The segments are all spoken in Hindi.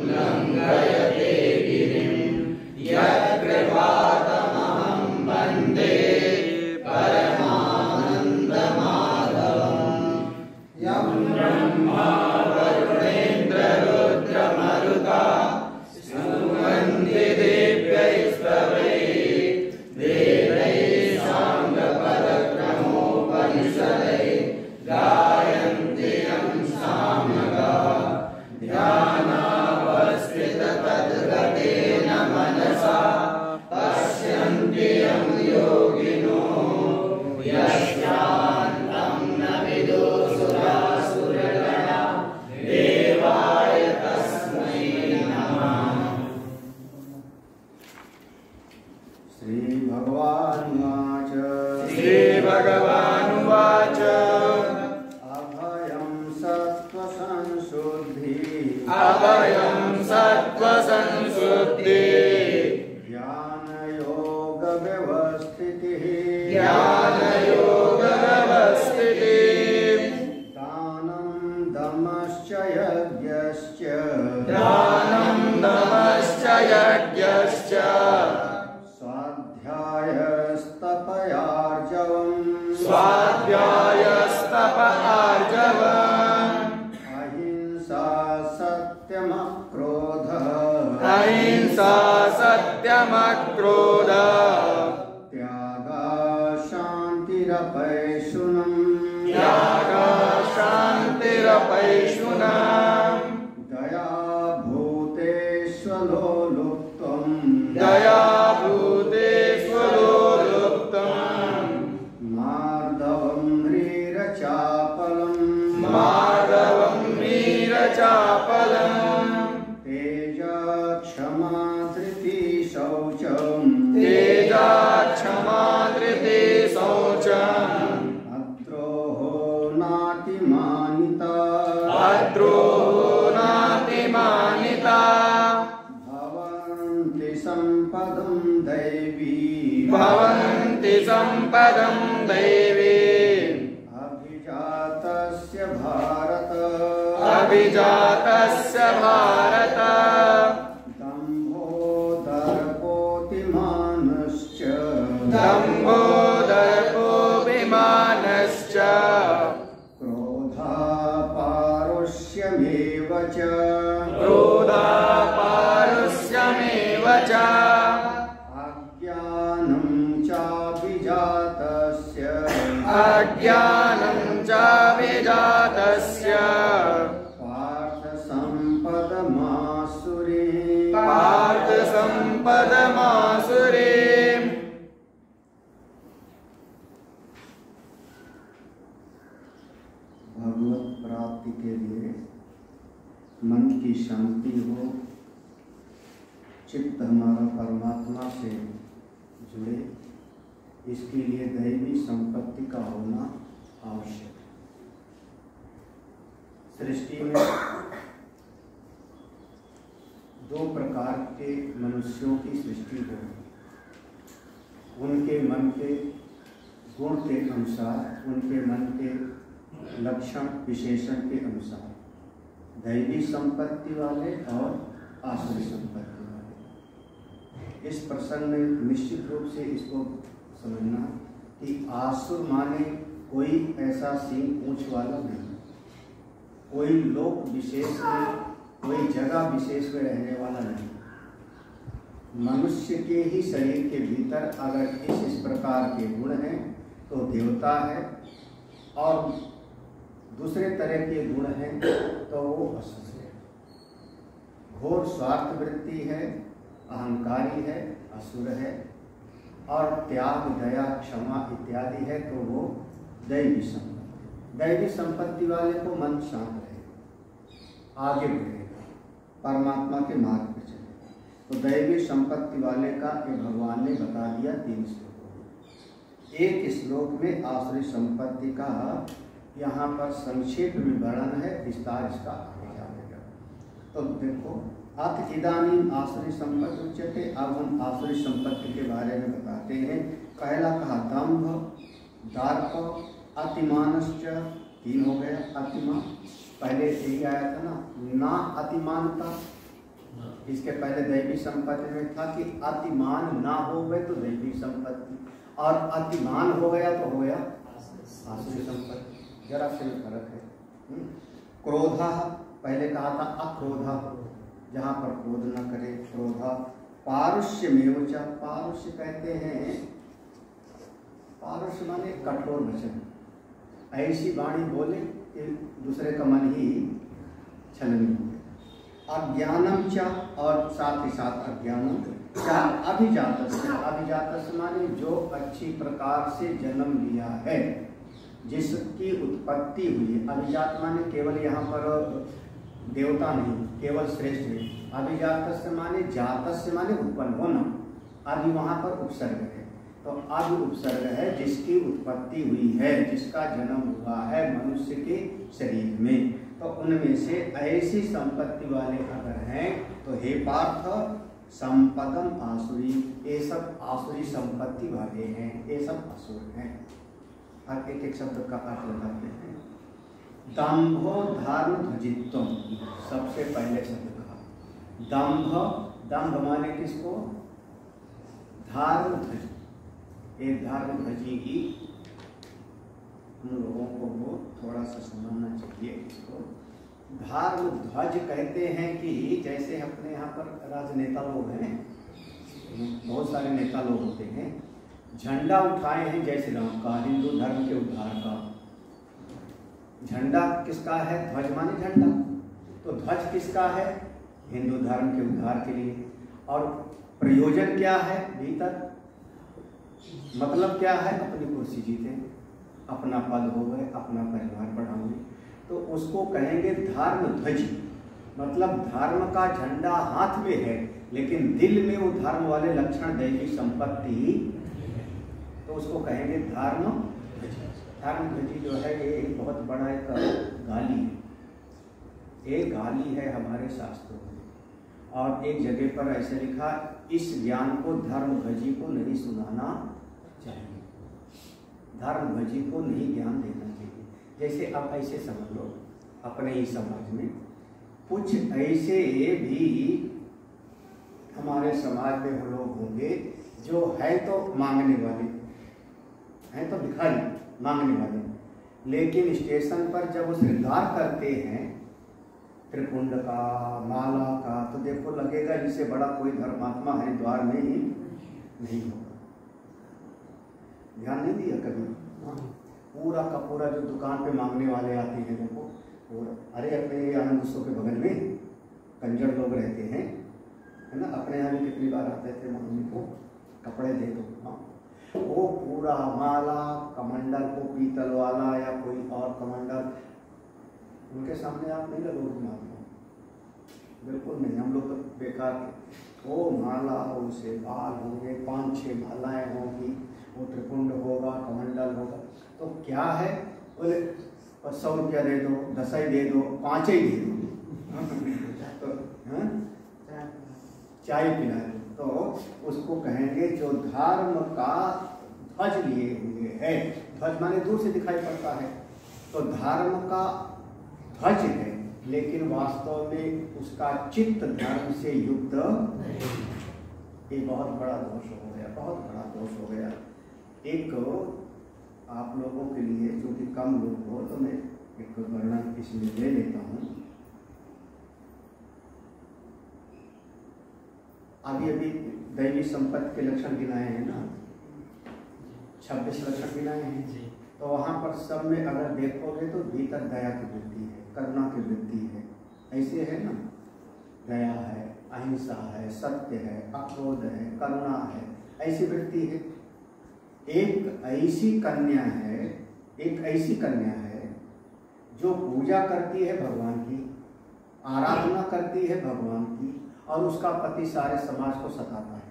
लङ्घयते गिरिं यत्कृपातमहं वन्दे परमानन्दमाधवम् यं ब्रह्मा वरुणेन्द्ररुद्रमरुता स्तुवन्ति दिव्यैस्तवैः वेदैः साङ्गपदक्रमोपनिषदैः गायन्ति यं सामगाः ध्यानावस्थिततद्गतेन मनसा पश्यन्ति यं योगिनो यस्यान्तं न विदुसुरासुरगणा देवाय तस्मै नमः। श्रीभगवानुवाच श्रीभगवानुवाच अभयं सत्त्वसंशुद्धिः अभयं सत्त्वसंशुद्धिः ज्ञानयोगव्यवस्थितिः ज्ञानयोगव्यवस्थितिः दानं दमश्च यज्ञश्च दानं दमश्च यज्ञश्च स्वाध्यायस्तपयार्जवम् स्वाध्यायस्तपआर्जवम् अहिंसा सत्यमक्रोधः अहिंसा सत्यमक्रोधः त्यागः शान्तिरपैशुनम् त्यागः शान्तिरपैशुनम् दया भूतेष्वलोलुप्त्वम् दया भूतेष्वलोलुप्तम् मार्दवं ह्रीरचापलम् माधवं वीरचापलम् तेजक्षमा धृतिः शौचम् तेजा क्षमा धृतिः शौचम् अद्रोहो नातिमानिता अद्रोहो नातिमानिता भवन्ति सम्पदं दैवी भवन्ति सम्पदं दैवीम् अभिजातस्य भारत अभिजातस्य भारत दम्भो दर्पोऽतिमानश्च दम्भो दर्पोऽभिमानश्च क्रोधापारुष्यमेव च क्रोधापारुष्यमेव च अज्ञानं चाभिजातस्य अज्ञानं चाभिजातस्य पार्थसम्पदमासुरीम् पार्थसम्पदमासुरीम् भगवत प्राप्ति के लिए मन की शांति हो, चित्त हमारा परमात्मा से जुड़े, इसके लिए दैवी संपत्ति का होना आवश्यक है। सृष्टि में दो प्रकार के मनुष्यों की सृष्टि हो, उनके मन के गुण के अनुसार, उनके मन के लक्षण विशेषण के अनुसार, दैवी संपत्ति वाले और आसुरी संपत्ति वाले। इस प्रसंग में निश्चित रूप से इसको समझना कि आसुर माने कोई ऐसा सींग पूंछ वाला नहीं, कोई लोक विशेष में, कोई जगह विशेष में रहने वाला नहीं। मनुष्य के ही शरीर के भीतर अगर इस प्रकार के गुण हैं तो देवता है, और दूसरे तरह के गुण हैं तो वो असुर है। घोर स्वार्थ वृत्ति है, अहंकारी है, असुर है, और त्याग दया क्षमा इत्यादि है तो वो दैवी संपत्ति। दैवी संपत्ति वाले को मन शांत रहेगा, आगे बढ़ेगा, परमात्मा के मार्ग पर चलेगा। तो दैवी संपत्ति वाले का ये भगवान ने बता दिया 3 श्लोकों में। एक श्लोक में आसुरी संपत्ति का यहाँ पर संक्षेप में वर्णन है, विस्तार इसका आगे जाएगा। तो देखो, अथ इदानीम आसुरी संपत्ति उच्यते। अब हम आसुरी संपत्ति के बारे में बताते हैं। पहला कहा दंभ, दार्प, अतिमानश्च, 3 हो गया। अतिमान पहले यही आया था ना, अतिमानता, इसके पहले दैवी संपत्ति में था कि अतिमान ना हो गए तो दैवी संपत्ति, और अतिमान हो गया तो हो गया आसुरी संपत्ति। जरा से फर्क है। क्रोधा पहले कहा था अक्रोधा, जहाँ पर क्रोध न करे, क्रोधा। पारुष्य में च, पारुष्य कहते हैं, पारुष्य माने कठोर वचन, ऐसी वाणी बोले कि दूसरे का मन ही छलनी हो। अज्ञानम च, और साथ ही साथ अज्ञानम च अभिजातस्य, अभिजातस्य माने जो अच्छी प्रकार से जन्म लिया है, जिसकी उत्पत्ति हुई है। अभिजात माने केवल यहाँ पर देवता नहीं, केवल श्रेष्ठ नहीं। अभिजातस्य माने जातस्य माने उत्पन्न होना, आदि वहाँ पर उपसर्ग है, तो आदि उपसर्ग है जिसकी उत्पत्ति हुई है, जिसका जन्म हुआ है मनुष्य के शरीर में। तो उनमें से ऐसी संपत्ति वाले अगर हैं तो हे पार्थ संपदम आसुरी, ये सब आसुरी संपत्ति वाले हैं, ये सब असुर हैं। अब एक एक शब्द का अर्थ लगाते हैं। दंभो धर्म ध्वजित्वम, सबसे पहले शब्द कहा दंभ। दंभ माने किसको? धर्म ध्वज। ये धर्म ध्वजी की हम लोगों को वो थोड़ा सा समझना चाहिए इसको। धर्म ध्वज कहते हैं कि जैसे अपने यहाँ पर राजनेता लोग हैं, बहुत सारे नेता लोग होते हैं, झंडा उठाए हैं जय श्री राम का, हिंदू धर्म के उद्धार का। झंडा किसका है? ध्वज माने झंडा, तो ध्वज किसका है? हिंदू धर्म के उद्धार के लिए। और प्रयोजन क्या है? भीतर मतलब क्या है? अपनी कुर्सी जीते, अपना पद हो गए, अपना परिवार बढ़ाओगे, तो उसको कहेंगे धर्म ध्वज। मतलब धर्म का झंडा हाथ में है, लेकिन दिल में वो धर्म वाले लक्षण, दैवी संपत्ति, तो उसको कहेंगे धर्म ध्वजी। धर्म ध्वजी जो है ये एक बहुत बड़ा एक गाली है, एक गाली है हमारे शास्त्रों में। और एक जगह पर ऐसे लिखा, इस ज्ञान को धर्म ध्वजी को नहीं सुनाना चाहिए, धर्म ध्वजी को नहीं ज्ञान देना चाहिए। जैसे अब ऐसे समझ लो, अपने ही समाज में कुछ ऐसे भी हमारे समाज में वो लोग होंगे जो है तो मांगने वाले हैं, तो भिखारी मांगने वाले, लेकिन स्टेशन पर जब वो श्रृंगार करते हैं त्रिपुंड का, माला का, तो देखो लगेगा जिससे बड़ा कोई धर्मात्मा हरिद्वार में ही नहीं होगा। ध्यान नहीं दिया कभी? पूरा का पूरा जो दुकान पे मांगने वाले आते हैं देखो, और अरे अपने आनंद उत्सव के बगल में कंजर लोग रहते हैं, है ना, अपने यहाँ भी कितनी बार आते थे मांगने को, कपड़े दे दो। हाँ, वो पूरा माला, कमंडल को पीतल वाला या कोई और कमंडल, उनके सामने आप नहीं लगोगे महात्मा, बिल्कुल नहीं। हम लोग तो बेकार थे। वो माला हो, उसे बाल होंगे, 5-6 मालाएं होंगी, वो त्रिपुंड होगा, कमंडल होगा, तो क्या है? बोले 100 रुपया दे दो, 10 ही दे दो, 5 ही दे दो, तो चाय पिला दो, तो उसको कहेंगे जो धर्म का ध्वज लिए हुए है। ध्वज माने दूर से दिखाई पड़ता है, तो धर्म का ध्वज है, लेकिन वास्तव में उसका चित्त धर्म से युक्त, ये बहुत बड़ा दोष हो गया, बहुत बड़ा दोष हो गया। एक आप लोगों के लिए, जो कि कम लोग हो, तो मैं एक वर्णन इसमें ले लेता हूँ। अभी अभी दैवी संपत्ति के लक्षण गिनाए हैं ना, 26 लक्षण गिनाए हैं, तो वहाँ पर सब में अगर देखोगे तो भीतर दया की वृत्ति है, करुणा की वृत्ति है, ऐसे है ना, दया है, अहिंसा है, सत्य है, अक्रोध है, करुणा है, ऐसी वृत्ति है। एक ऐसी कन्या है, एक ऐसी कन्या है जो पूजा करती है भगवान की, आराधना करती है भगवान की, और उसका पति सारे समाज को सताता है।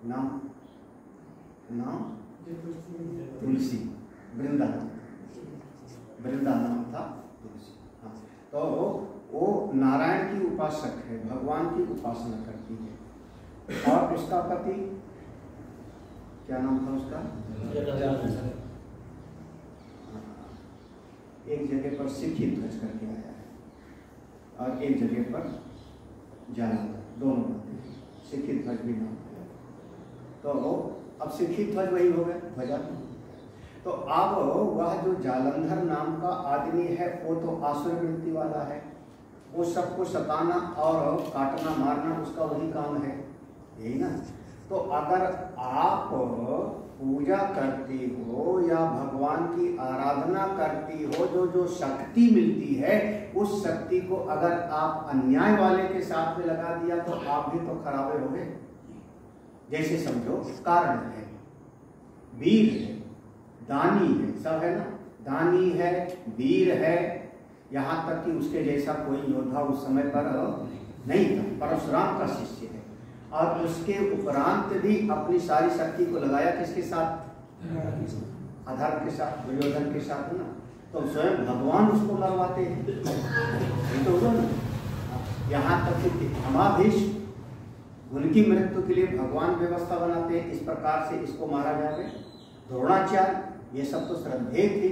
नाम तुलसी, वृंदा नाम था तुलसी। हाँ, तो वो नारायण की उपासक है, भगवान की उपासना करती है, और उसका पति क्या नाम था उसका? एक जगह पर सिख ही ध्वज करके आया है, और एक जगह पर जालंधर, दोनों बातें। सिक्खी ध्वज भी नाम है। तो अब सिक्खी ध्वज वही हो गए ध्वजा। तो अब वह जो जालंधर नाम का आदमी है वो तो आसुर वृत्ति वाला है, वो सबको सताना और काटना मारना उसका वही काम है, यही ना। तो अगर आप पूजा करती हो या भगवान की आराधना करती हो, जो शक्ति मिलती है उस शक्ति को अगर आप अन्याय वाले के साथ में लगा दिया तो आप भी तो खराबे हो गए। जैसे समझो कारण है, वीर है, दानी है, सब है ना, दानी है, वीर है, यहाँ तक कि उसके जैसा कोई योद्धा उस समय पर नहीं था, परशुराम का शिष्य है। और उसके उपरांत भी अपनी सारी शक्ति को लगाया किसके साथ? अधर्म के साथ, दुर्योधन के साथ ना। तो स्वयं भगवान उसको मरवाते हैं, तो ना यहाँ तक कि धर्माधीश उनकी मृत्यु के लिए भगवान व्यवस्था बनाते हैं, इस प्रकार से इसको मारा जाए। द्रोणाचार्य ये सब तो श्रद्धेय थी।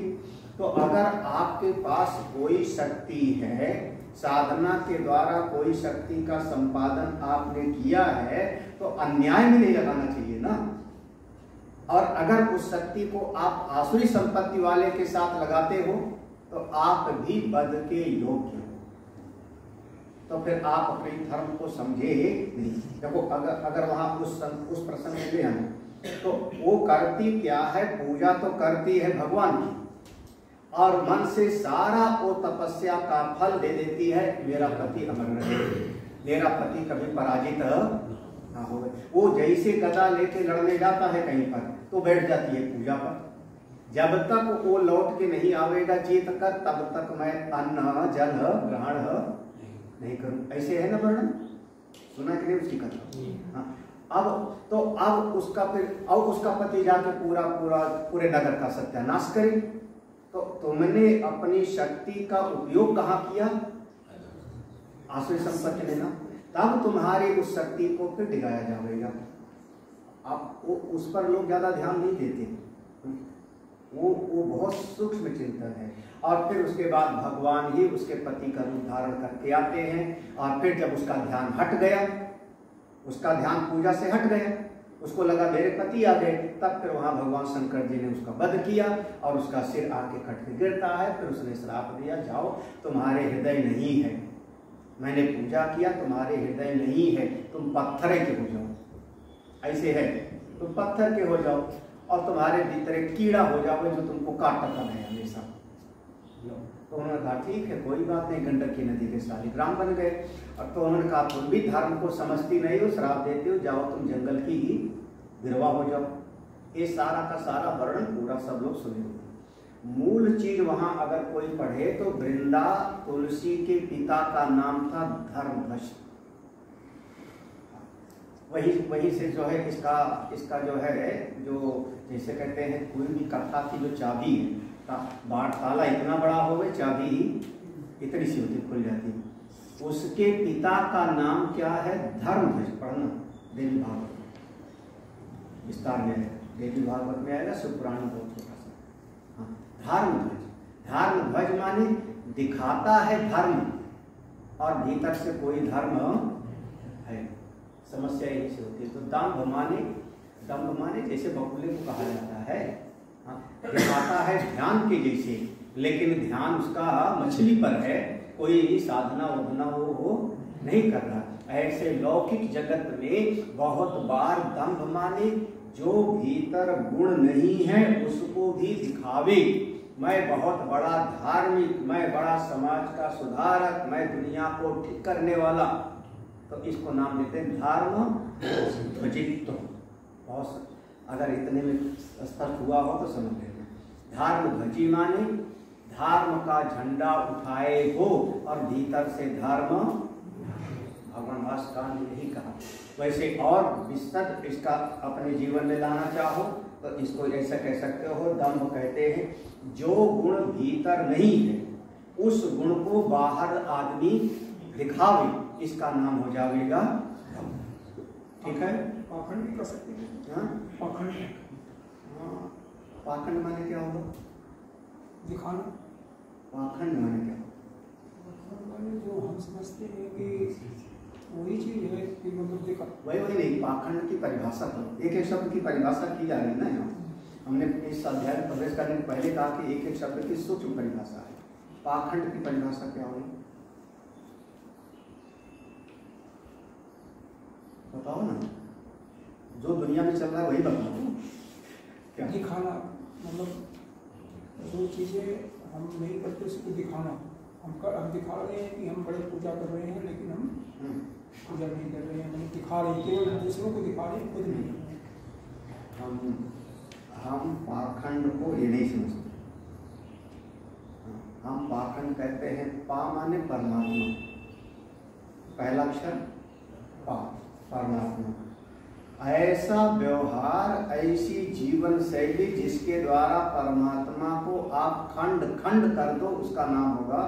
तो अगर आपके पास कोई शक्ति है, साधना के द्वारा कोई शक्ति का संपादन आपने किया है, तो अन्याय में नहीं लगाना चाहिए ना। और अगर उस शक्ति को आप आसुरी संपत्ति वाले के साथ लगाते हो तो आप भी वध के योग्य हो। तो फिर आप अपने धर्म को समझे नहीं। देखो अगर वहां उस प्रसंग में ले आए तो वो करती क्या है? पूजा तो करती है भगवान की, और मन से सारा वो तपस्या का फल दे देती है, मेरा पति अमर रहे, मेरा पति कभी पराजित ना हो। वो जैसे गदा लेके लड़ने जाता है कहीं पर तो बैठ जाती है पूजा पर। जब तक वो लौट के नहीं आवेगा जीत कर, तब तक मैं अन्न जल ग्रहण नहीं करूं। ऐसे है ना वर्णन, सुना कि नहीं उसकी कथा? हाँ। अब उसका पति जाके पूरे नगर का सत्यानाश करे। तो तुमने अपनी शक्ति का उपयोग कहाँ किया? आसुरी संपत्ति में ना। तब तुम्हारी उस शक्ति को फिर डिगाया जाएगा। अब उस पर लोग ज्यादा ध्यान नहीं देते, वो बहुत सूक्ष्म चिंतन है। और फिर उसके बाद भगवान ही उसके पति का रूप धारण करके आते हैं। और फिर जब उसका ध्यान हट गया, उसका ध्यान पूजा से हट गया, उसको लगा मेरे पति आ गए, तब फिर वहां भगवान शंकर जी ने उसका वध किया और उसका सिर आके कट के गिरता है। फिर उसने श्राप दिया, जाओ तुम्हारे हृदय नहीं है, मैंने पूजा किया, तुम्हारे हृदय नहीं है, तुम पत्थर के हो जाओ। ऐसे है, तुम पत्थर के हो जाओ और तुम्हारे भीतर एक कीड़ा हो जाओगे जो तुमको काटता है हमेशा। तो उन्होंने कहा ठीक है, कोई बात नहीं, गंडकी नदी के शालिग्राम बन गए। और तो उन्होंने कहा तुम भी धर्म को समझती नहीं हो, श्राप देते हो, जाओ तुम जंगल की ही गिरवा हो जाओ। ये सारा का सारा वर्णन पूरा सब लोग सुने होंगे। मूल चीज वहां अगर कोई पढ़े तो वृंदा तुलसी के पिता का नाम था धर्मध्वज। वही से जो है इसका जो है, जो जैसे कहते हैं कोई भी कथा की जो चाबी है, बाढ़ ताला इतना बड़ा हो गया, चाबी इतनी सी होती खुल जाती है। उसके पिता का नाम क्या है? धर्मध्वज। पढ़ना देवी भागवत में विस्तार में है, देवी भागवत में आएगा, शिवपुराण में बहुत छोटा सा। हाँ, धर्मध्वज। धर्मध्वज माने दिखाता है धर्म और भीतर से कोई धर्म है। समस्या यही से होती है। तो दम्भ माने जैसे बकुले को कहा जाता है, दिखाता है ध्यान के जैसे, लेकिन ध्यान उसका मछली पर है, कोई साधना उधना वो नहीं कर रहा। ऐसे लौकिक जगत में बहुत बार दम्भ माने जो भीतर गुण नहीं है उसको भी दिखावे। मैं बहुत बड़ा धार्मिक, मैं बड़ा समाज का सुधारक, मैं दुनिया को ठीक करने वाला, तो इसको नाम देते हैं धर्म ध्वजित्व। बहुत अगर इतने में स्पष्ट हुआ हो तो समझ लेना। धर्म ध्वजी माने धर्म का झंडा उठाए हो और भीतर से धर्म, भगवान भास्कर ने यही कहा। वैसे और विस्तृत इसका अपने जीवन में लाना चाहो तो इसको ऐसा कह सकते हो, दम्भ कहते हैं जो गुण भीतर नहीं है उस गुण को बाहर आदमी दिखावे, इसका नाम हो जाएगा। ठीक है, पाखंड भी कर सकते हैं। हाँ, पाखंड। हाँ, पाखंड माने क्या होगा? दिखाना। पाखंड माने क्या? जो समझते हैं कि वही चीज है कि मतलब देखा वही नहीं, पाखंड की परिभाषा करो। एक एक शब्द की परिभाषा की जा रही है ना यहाँ। हमने इस अध्याय में प्रवेश करने से पहले कहा कि एक एक शब्द की सूक्ष्म परिभाषा है। पाखंड की परिभाषा क्या होगी बताओ ना, जो दुनिया में चल रहा है वही बताओ। क्या दिखाना, मतलब जो चीजें हम नहीं करते उसको दिखाना। हम दिखा रहे हैं कि हम बड़े पूजा कर रहे हैं, लेकिन हम पूजा नहीं कर रहे हैं, हम दिखा रहे हैं, केवल दूसरों को दिखा रहे हैं, खुद नहीं कर रहे हैं। हम पाखंड को ये नहीं समझते। हम पाखंड कहते हैं, पा माने परमात्मा, पहला अक्षर पा, परमात्मा। ऐसा व्यवहार, ऐसी जीवन शैली जिसके द्वारा परमात्मा को आप खंड खंड कर दो, उसका नाम होगा।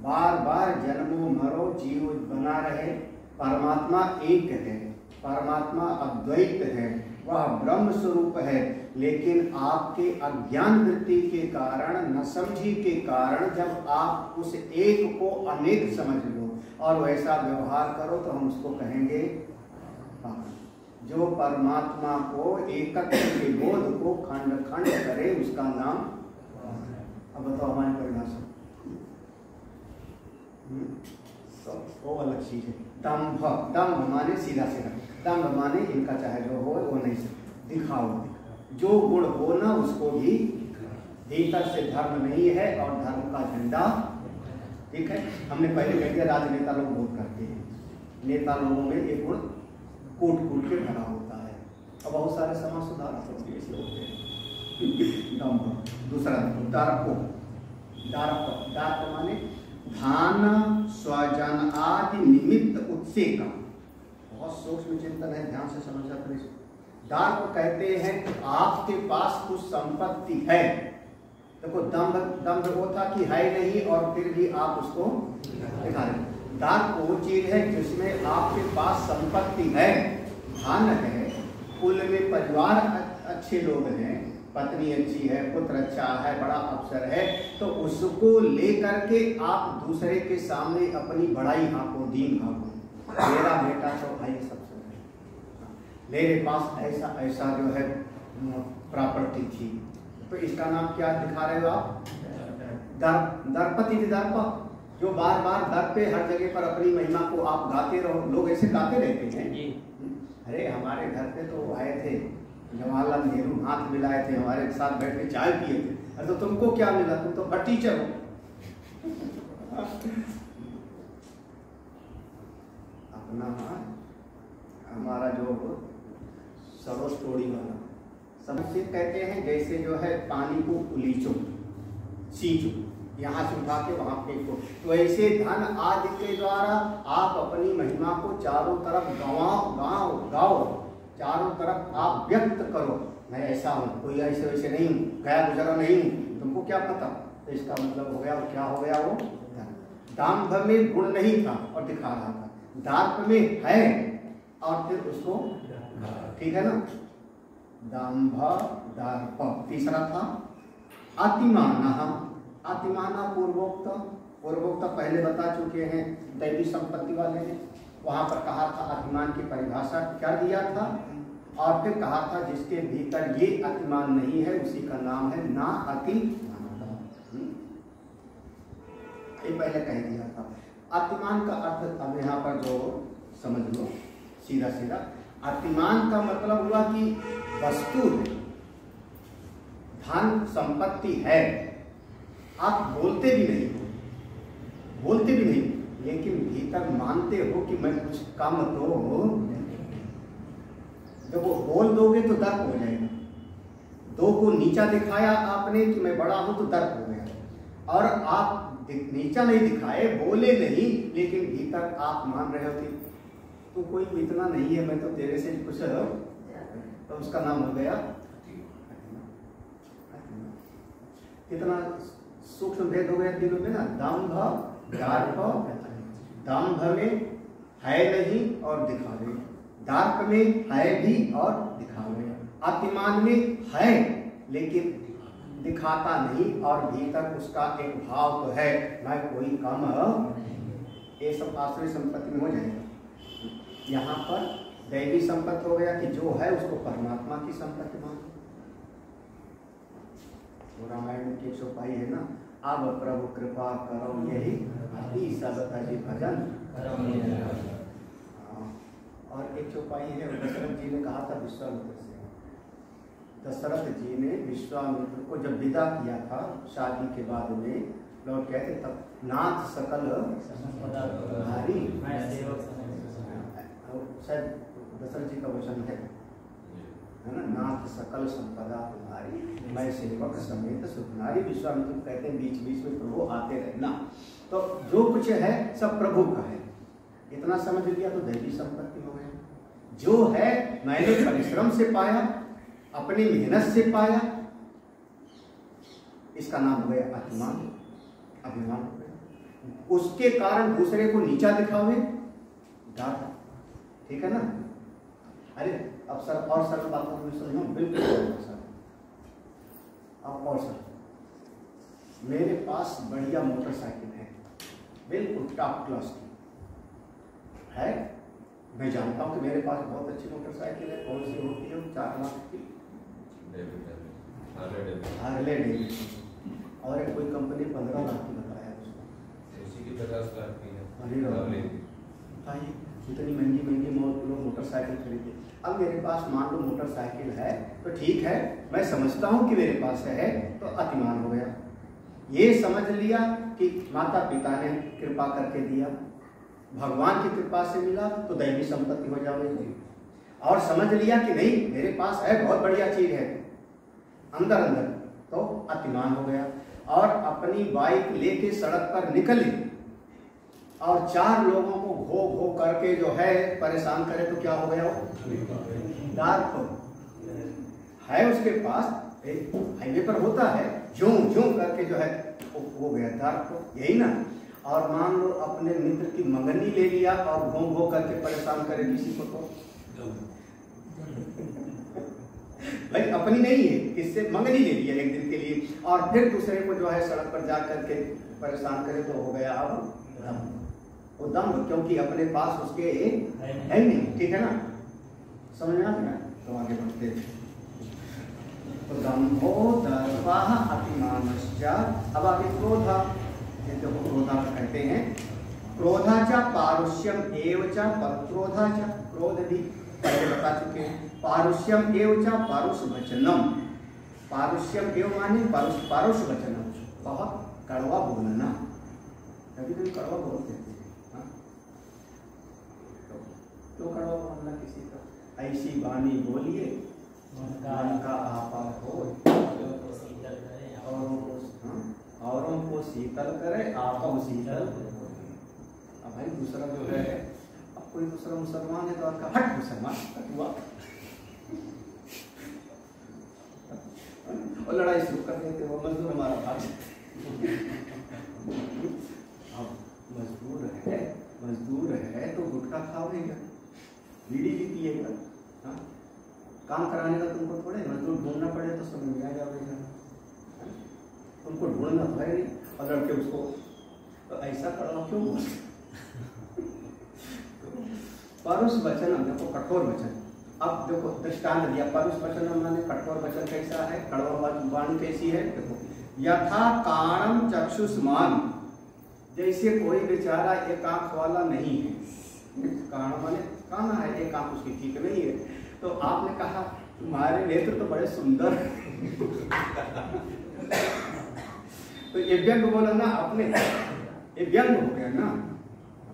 बार बार जन्मो मरो जीव बना रहे, परमात्मा एक है, परमात्मा अद्वैत है, वह ब्रह्म स्वरूप है, लेकिन आपके अज्ञान वृत्ति के कारण, न समझी के कारण, जब आप उस एक को अनेक समझ लो और वैसा व्यवहार करो तो हम उसको कहेंगे। जो परमात्मा को एकत्व के बोध को खंड खंड करे उसका नाम। अब बताओ हमारी परिभाषा तो वो अलग चीज है। दम्भ, दम्भ माने सीधा सीधा, दम्भ माने इनका चाहे जो हो वो नहीं सकते, दिखाओ। जो गुण हो ना उसको भी, भीतर से धर्म नहीं है और धर्म का झंडा, ठीक है। हमने पहले कह दिया राजनेता लोग बहुत करते हैं, नेता लोगों में ये गुण कूट कूट के भरा होता है। अब बहुत सारे समाज सुधारक ऐसे होते हैं। दम्भ। दूसरा दारको, दारक, दारक माने धान स्वजन आदि निमित्त उत्सेक। बहुत सूक्ष्म चिंतन है, ध्यान से समझा करें। दार्प कहते हैं आपके पास कुछ संपत्ति है। देखो दम्भ, दम्भ वो था कि है नहीं और फिर भी आप उसको दिखा रहे। दार्प वो चीज है जिसमें आपके पास संपत्ति है, धन है, कुल में परिवार अच्छे लोग हैं, पत्नी अच्छी है, पुत्र अच्छा है, बड़ा अफसर है, तो उसको लेकर के आप दूसरे के सामने अपनी बड़ाई हाँको, दीन हाँको। मेरा बेटा तो भाई सबसे है, मेरे पास ऐसा ऐसा जो है प्रॉपर्टी थी, तो इसका नाम क्या दिखा रहे हो आप? दर्प, दर्पति दर्प, जो बार बार दर्प पे हर जगह पर अपनी महिमा को आप गाते रहो। लोग ऐसे गाते रहते हैं। अरे हमारे घर पे तो आए थे जवाहरलाल नेहरू, हाथ मिलाए थे, हमारे साथ बैठ के चाय पिए थे। अरे तो तुमको क्या मिला, तुम तो टीचर हो। अपना हमारा जो सरो स्टोरी वाला सबसे कहते हैं, जैसे जो है पानी को उलीचो, सींचो, यहाँ से उठा के वहां फेंको, तो ऐसे धन आदि के द्वारा आप अपनी महिमा को चारों तरफ गाओ, चारों तरफ आप व्यक्त करो। मैं ऐसा हूँ, कोई ऐसे वैसे नहीं हूँ, गया गुजरा नहीं हूँ, तुमको क्या पता। तो इसका मतलब हो गया, क्या हो गया वो? दाम्भ में गुण नहीं था और दिखा रहा था, दार्प में है और फिर उसको, ठीक है ना। दाम्भ दार्प। तीसरा था अतिमान। अतिमाना पूर्वोक्त पहले बता चुके हैं, दैवी संपत्ति वाले ने। वहां पर कहा था अतिमान की परिभाषा क्या दिया था, और फिर कहा था जिसके भीतर ये अतिमान नहीं है उसी का नाम है ना अतिमान। ये पहले कह दिया था। अतिमान का अर्थ अब यहाँ पर जो समझ लो सीधा सीधा, अतिमान का मतलब हुआ कि वस्तु है, धन संपत्ति है, आप बोलते भी नहीं, लेकिन भीतर मानते हो कि मैं कुछ कम तो हो। जब वो बोल दोगे तो दर्प हो जाएगा। दो को नीचा दिखाया आपने कि मैं बड़ा हूं तो दर्प हो गया, और आप नीचा नहीं दिखाए, बोले नहीं, लेकिन भीतर आप मान रहे हो कि तू कोई इतना नहीं है, मैं तो तेरे से कुछ, तो उसका नाम हो गया। कितना सूक्ष्म भेद हो गया तीनों में ना। दम्भ, दार्प, दम्भ में है नहीं और दिखावे, दार्प में है भी और दिखावे, अतिमान में है लेकिन दिखाता नहीं और भीतर उसका एक भाव तो है, मैं कोई कम, ये सब आश्रय संपत्ति में हो जाएगा। यहाँ पर दैवी संपत्ति हो गया कि जो है उसको परमात्मा की संपत्ति मानो। तो रामायण में एक चौपाई है ना, अब प्रभु कृपा करो यही अति सबका जी भजन। और एक चौपाई है, दशरथ जी ने कहा था विश्वामित्र से, दशरथ जी ने विश्वामित्र को जब विदा किया था शादी के बाद में, लोग कहते तब नाथ सकल भारी, शायद दशरथ जी का वचन है ना, नाथ सकल संपदा तुम्हारी, मैं सेवक समेत सुखनारी। विश्वामित्र कहते हैं बीच बीच में प्रभु आते रहना। तो जो कुछ है सब प्रभु का है, इतना समझ लिया तो दैवी संपत्ति हो गई। जो है मैंने परिश्रम से पाया, अपनी मेहनत से पाया, इसका नाम हो गया अभिमान, अभिमान हो गया। उसके कारण दूसरे को नीचा दिखावे डर, ठीक है ना। अरे अब सर और सरल बातों में समझो, बिल्कुल सर। अब और सर, मेरे पास बढ़िया मोटरसाइकिल है, बिल्कुल टॉप क्लास की है। मैं जानता हूँ कि मेरे पास बहुत अच्छी मोटरसाइकिल है। कौन सी होती है? 4 लाख की हार्ले डेविडसन, और एक कोई कंपनी 15 लाख की बताया उसको, उसी की 50 लाख की है। अरे इतनी महंगी महंगी लोग मोटरसाइकिल खरीदे। अब मेरे पास मान लो मोटरसाइकिल है तो ठीक है, मैं समझता हूँ कि मेरे पास है, तो अतिमान हो गया। ये समझ लिया कि माता पिता ने कृपा करके दिया, भगवान की कृपा से मिला, तो दैवी संपत्ति हो जाएगी। और समझ लिया कि नहीं मेरे पास है, बहुत बढ़िया चीज है अंदर अंदर, तो अतिमान हो गया। और अपनी बाइक लेके सड़क पर निकले और 4 लोगों को घो घो करके जो है परेशान करे, तो क्या हो गया? डार्क है उसके पास, हाईवे पर होता है, जूं जूं करके जो है वो गया डार्क, यही ना। और मान लो अपने मित्र की मंगनी ले लिया और घो घो करके परेशान करे किसी को, तो भाई अपनी नहीं है, किससे मंगनी ले लिया एक दिन के लिए, और फिर दूसरे को जो है सड़क पर जा करके परेशान करे, तो हो गया अब वो दम, क्योंकि अपने पास उसके है नहीं, ठीक है ना। समझ में आ गया? तो आगे बढ़ते हैं। तो दम्भो दर्पः अतिमानश्च, अब आगे क्रोधा, देखो क्रोधा कहते हैं, क्रोधा च पारुष्यम एव च पक्रोधा च, क्रोध भी पहले बता चुके हैं। पारुष्यम एव च पारुष वचनम, पारुष्यम एव माने पारुष वचनम, बहुत कड़वा बोलना, कभी कभी कड़वा बोलते हैं। तो कड़वा बोलना किसी का, ऐसी वाणी बोलिए मन का आपा हो, औरों को शीतल करे, आपा शीतल। अब भाई दूसरा जो है, अब कोई दूसरा मुसलमान है तो आपका हट मुसलमान हुआ, और लड़ाई शुरू कर देते हो, मजदूर हमारा भाग। अब मजदूर है तो गुटखा खाओगे, बीड़ी भी पिएगा, काम कराने का तुमको थोड़े मजदूर ढूंढना पड़े, तो समझ में आ जाएगा, तुमको ढूंढना तो है नहीं। और लड़के उसको तो ऐसा कड़वा क्यों बोलते? परुष वचन, देखो कठोर वचन। अब देखो दृष्टांत दिया, परुष वचन माने कठोर वचन कैसा है, कड़वा वाणी कैसी है। देखो यथा काणम चक्षुष्मान, जैसे कोई बेचारा एक आंख वाला नहीं है, काण माने काना है, एक आंख उसकी ठीक नहीं है, तो आपने कहा तुम्हारे नेत्र तो बड़े सुंदर तो ये व्यंग बोला ना आपने, ये व्यंग हो गया ना,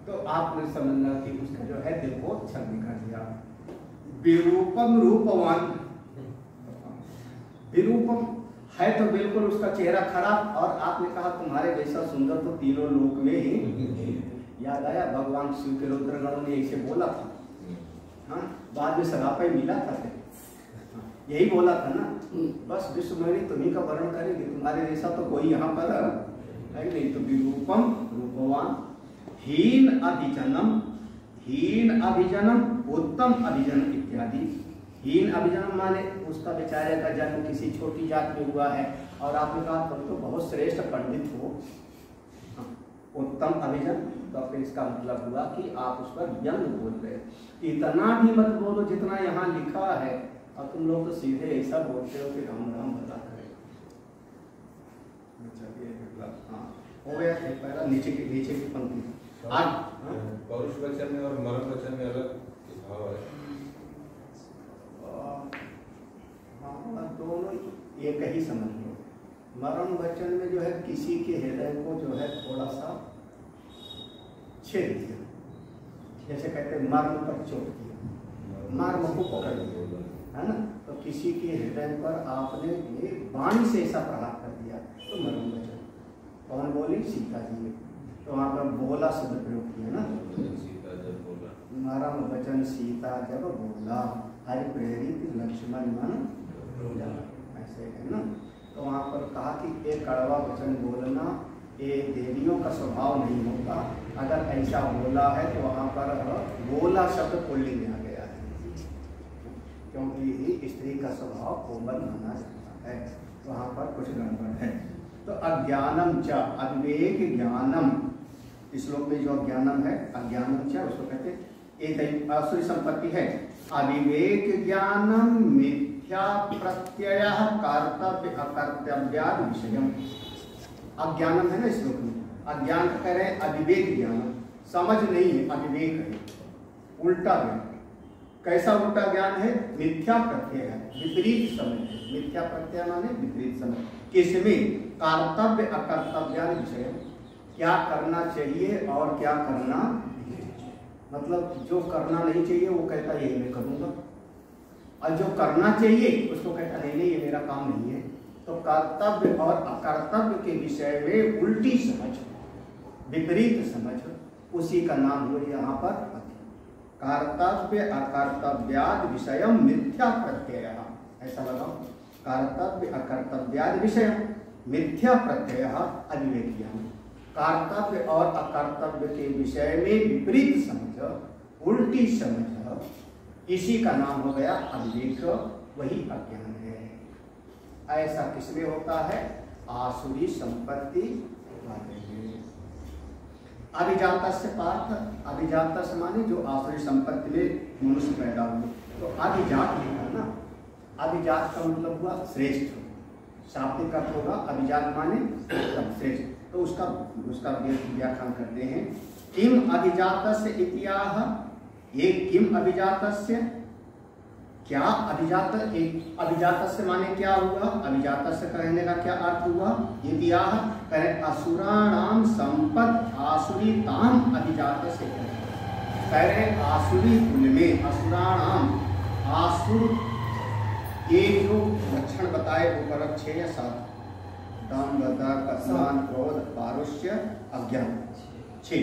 तो आपने समझना कि उसका जो है दिल को छल कर दिया। विरूपम रूपवान, विरूपम है तो बिल्कुल उसका चेहरा खराब, और आपने कहा तुम्हारे जैसा सुंदर तो तीनों लोक में ही। याद आया भगवान शिव के रुद्रगणों ने ऐसे बोला था, हाँ बाद में सगापा मिला था, यही बोला था ना, बस विश्वमणि तुम्ही का वर्णन करेंगे, तुम्हारे जैसा तो कोई यहाँ पर है नहीं। तो विरूपम रूपवान, हीन अभिजनम, हीन अभिजनम उत्तम अभिजनम इत्यादि। हीन अभिजनम माने उसका बेचारे का जन्म किसी छोटी जात में हुआ है, और आपने कहा तुम तो बहुत श्रेष्ठ पंडित हो, उत्तम अभिजन, तो फिर इसका मतलब हुआ कि आप उस पर व्यंग बोल रहे हो। इतना भी मत बोलो जितना यहाँ लिखा है, और तुम लोग तो सीधे ऐसा बोलते हो कि राम राम भला करे। हाँ हो गया, एक पहला नीचे की पंक्ति। आज पौरुष वचन में और मरण वचन में अलग भाव है। हाँ दोनों एक ही समझ लो। मरण वचन में जो है किसी के हृदय को जो है थोड़ा सा छेद दिया, जैसे कहते हैं मर्म पर चोट दिया, मर्म को पकड़ दिया, है ना। तो किसी के हृदय पर आपने ये वाणी से ऐसा प्रहार कर दिया, तो मर्म वचन। कौन बोली? सीता जी ने। तो वहाँ पर बोला शब्द प्रयोग किया ना, सीता जब बोला, मर्म वचन सीता जब बोला, हरि प्रेरित लक्ष्मण मन बोला, ऐसे है ना। तो वहाँ पर कहा कि एक कड़वा वचन बोलना ये देवियों का स्वभाव नहीं होता। अगर ऐसा बोला है तो वहाँ पर बोला शब्द पुल्लिंग में आ गया है, क्योंकि स्त्री का स्वभाव कोमल माना जाता है, वहाँ पर कुछ गड़बड़ है। तो अज्ञानम च, अविवेक ज्ञानम, इस श्लोक में जो अज्ञानम है, अज्ञानम च उसको कहते हैं एक आसुरी संपत्ति है। अविवेक ज्ञानम मिथ्या प्रत्यय कर्तव्य अकर्तव्यादि विषयम। अज्ञानम है ना इस श्लोक में, अज्ञान का कह रहे हैं अविवेक ज्ञान, समझ नहीं है, अविवेक है, उल्टा है। कैसा उल्टा ज्ञान है? मिथ्या प्रत्यय है, विपरीत समझ है। मिथ्या प्रत्यय माने विपरीत समझ। किसमें? कर्तव्य अकर्तव्यादि विषय, क्या करना चाहिए और क्या करना नहीं चाहिए। मतलब जो करना नहीं चाहिए वो कहता है यही मैं करूँगा, और जो करना चाहिए उसको कहता नहीं नहीं ये मेरा काम नहीं है। तो कर्तव्य और अकर्तव्य के विषय में उल्टी समझ, विपरीत समझ, उसी का नाम हुआ यहाँ पर कर्तव्य अकर्तव्यादि विषय मिथ्या प्रत्यय। ऐसा लगाओ, कर्तव्य अकर्तव्यादि विषय मिथ्या प्रत्यय अविवेक ज्ञान। कर्तव्य और अकर्तव्य के विषय में विपरीत समझ, उल्टी समझ, इसी का नाम हो गया अविवेक, वही अज्ञान है। ऐसा किसमें होता है? आसुरी संपत्ति वाले में। अभिजातस्य पार्थ, अभिजातस्य माने जो आसुरी संपत्ति में मनुष्य पैदा हुए, तो अभिजात लिखा ना। अभिजात का मतलब हुआ श्रेष्ठ, शाब्दिक अर्थ होगा अभिजात माने श्रेष्ठ। तो उसका व्याख्यान करते हैं। किम अभिजातस्य इत्याह, ये किम अभिजातस्य, क्या अभिजात, एक अभिजातस्य माने क्या हुआ? अभिजातस्य कहने का क्या अर्थ हुआ? इत्याह करें असुराणाम संपद आसुरीताम अभिजातस्य, कह रहे आसुरी कुल में असुराणाम, आसुर ये जो लक्षण बताए वो परक 6 या 7, दान गदा कस्मान क्रोध पारुष्य अज्ञान 6।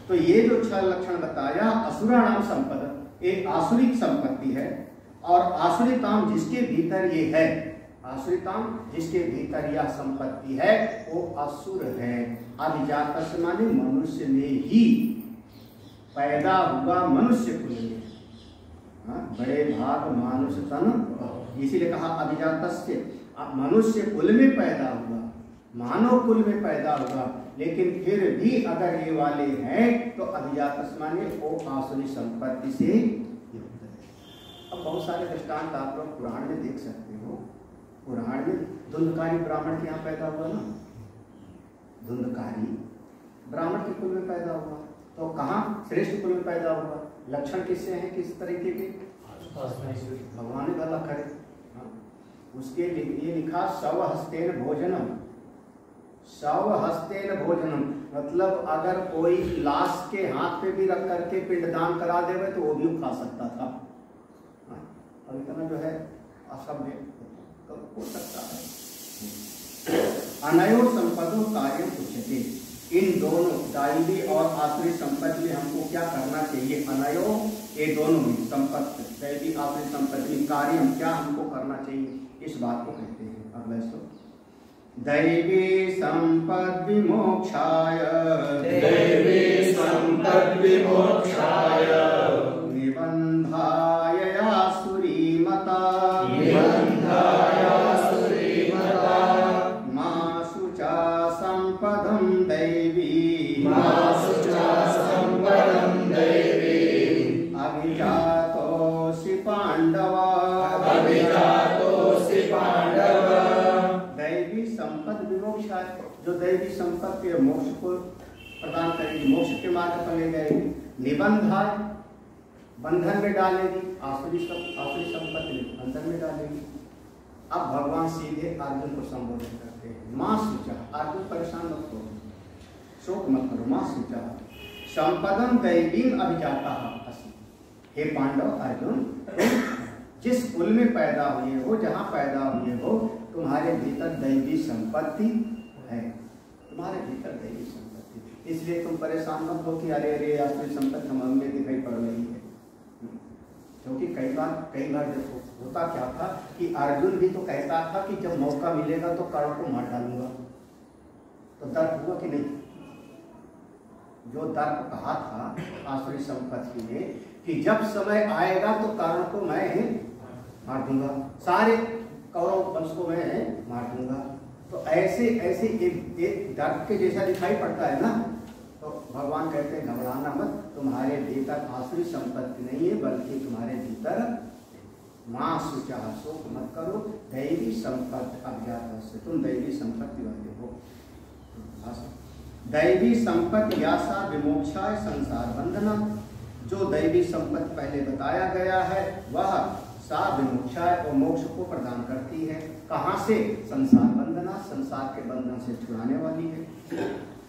तो ये जो 6 लक्षण बताया, असुराणाम संपद एक आसुरिक संपत्ति है, और आसुरिताम जिसके भीतर ये है, आसुरिताम जिसके भीतर यह संपत्ति है वो असुर है। अभिजात माने मनुष्य में ही पैदा हुआ, मनुष्य कुल में, बड़े भाग मानुष तन, इसीलिए कहा अभिजातस्य, मनुष्य कुल में पैदा हुआ, मानव कुल में पैदा हुआ, लेकिन फिर भी अगर ये वाले हैं तो अभिजात माने वो आसुरी संपत्ति से युक्त है। अब बहुत सारे दृष्टांत आप लोग पुराण में देख सकते हो। पुराण में धुंधकारी ब्राह्मण के यहाँ पैदा हुआ ना, धुंधकारी ब्राह्मण के कुल में पैदा हुआ, तो कहाँ श्रेष्ठ कुल में पैदा हुआ। लक्षण किससे हैं, किस तरीके के? भगवान ने भला करे। उसके लिए लिखा स्वहस्तेन भोजनम, स्वहस्तेन भोजनम मतलब अगर कोई लाश के हाथ पे भी रख करके पिंडदान करा देवे तो वो भी खा सकता था। अब इतना जो है असभ्य हो सकता है। अनयो संपदों कार्य उच्यते, इन दोनों दैवी और आसुरी संपत्ति में हमको क्या करना चाहिए? अनयो ये दोनों में संपत्ति, दैवी आसुरी संपत्ति में कार्य क्या हमको करना चाहिए, इस बात को कहते हैं। अगला श्लोक, दैवी संपद विमोक्षाय, दैवी संपद विमोक्षाय, निबंधाय आसुरी मता, निबंधाय आसुरी मता, प्रदान करेगी, मोक्ष के मार्ग पर ले जाएगी। निबंधाय, बंधन में डालेगी, आसुरी संपत्ति बंधन में डालेगी। अब भगवान सीधे अर्जुन को संबोधित करते हैं, मां सूचा, अर्जुन परेशान मत हो, शोक मत करो, मां सूचा संपदम दैवीम अभिजाता असि। हे पांडव अर्जुन, तुम जिस कुल में पैदा हुए हो, जहाँ पैदा हुए हो, तुम्हारे भीतर दैवी संपत्ति है, तुम्हारे भीतर दैवी संपत्ति। इसलिए तुम परेशान मत हो कि अरे अरे आसुरी संपत्ति हमें दिखाई पड़ रही है। क्योंकि कई बार जब होता क्या था कि अर्जुन भी तो कहता था कि जब मौका मिलेगा तो कर्ण को मार डालूंगा, तो दर्प हुआ कि नहीं? जो दर्प कहा था आसुरी संपत्ति ने कि जब समय आएगा तो कर्ण को मैं मार दूंगा, सारे कौरव वंश को मैं मार दूंगा। तो ऐसे एक दर्प के जैसा दिखाई पड़ता है ना। तो भगवान कहते हैं घबराना मत, तुम्हारे भीतर आसुरी संपत्ति नहीं है, बल्कि तुम्हारे भीतर मां सूचा, शोक मत करो, दैवी संपत्ति अभिजात से, तुम दैवी संपत्ति वाले हो। दैवी संपत्ति यासा विमोक्षाय संसार बंधना, जो दैवी संपत्ति पहले बताया गया है वह सा विमोक्षाय और मोक्ष को प्रदान करती है। कहाँ से? संसार बंधना, संसार के बंधन से छुड़ाने वाली है।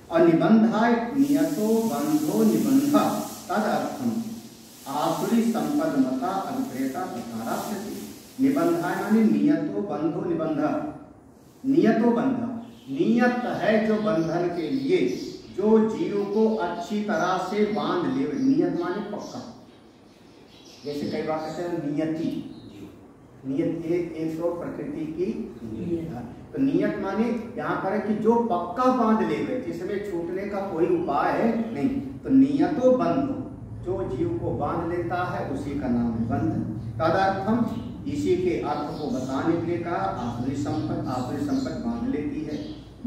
और निबंधाय नियतो बंधो निबंध तदर्थम आसुरी संपद मता अभिप्रेता प्रकारा सती। निबंधाय माने नियतो बंधो निबंध, नियतो बंध, नियत है जो बंधन के लिए, जो जीव को अच्छी तरह से बांध ले। नियत माने पक्का, जैसे कई बार कहते हैं नियति, नियत एक तो प्रकृति की, तो नियत माने यहाँ पर है कि जो पक्का बांध ले गए, जिसमें छूटने का कोई उपाय है नहीं। तो नियतो बंध, जो जीव को बांध लेता है उसी का नाम है बंध। तदर्थम, इसी के अर्थ को बताने के लिए कहा आसुरी संपत्ति बांध लेती है।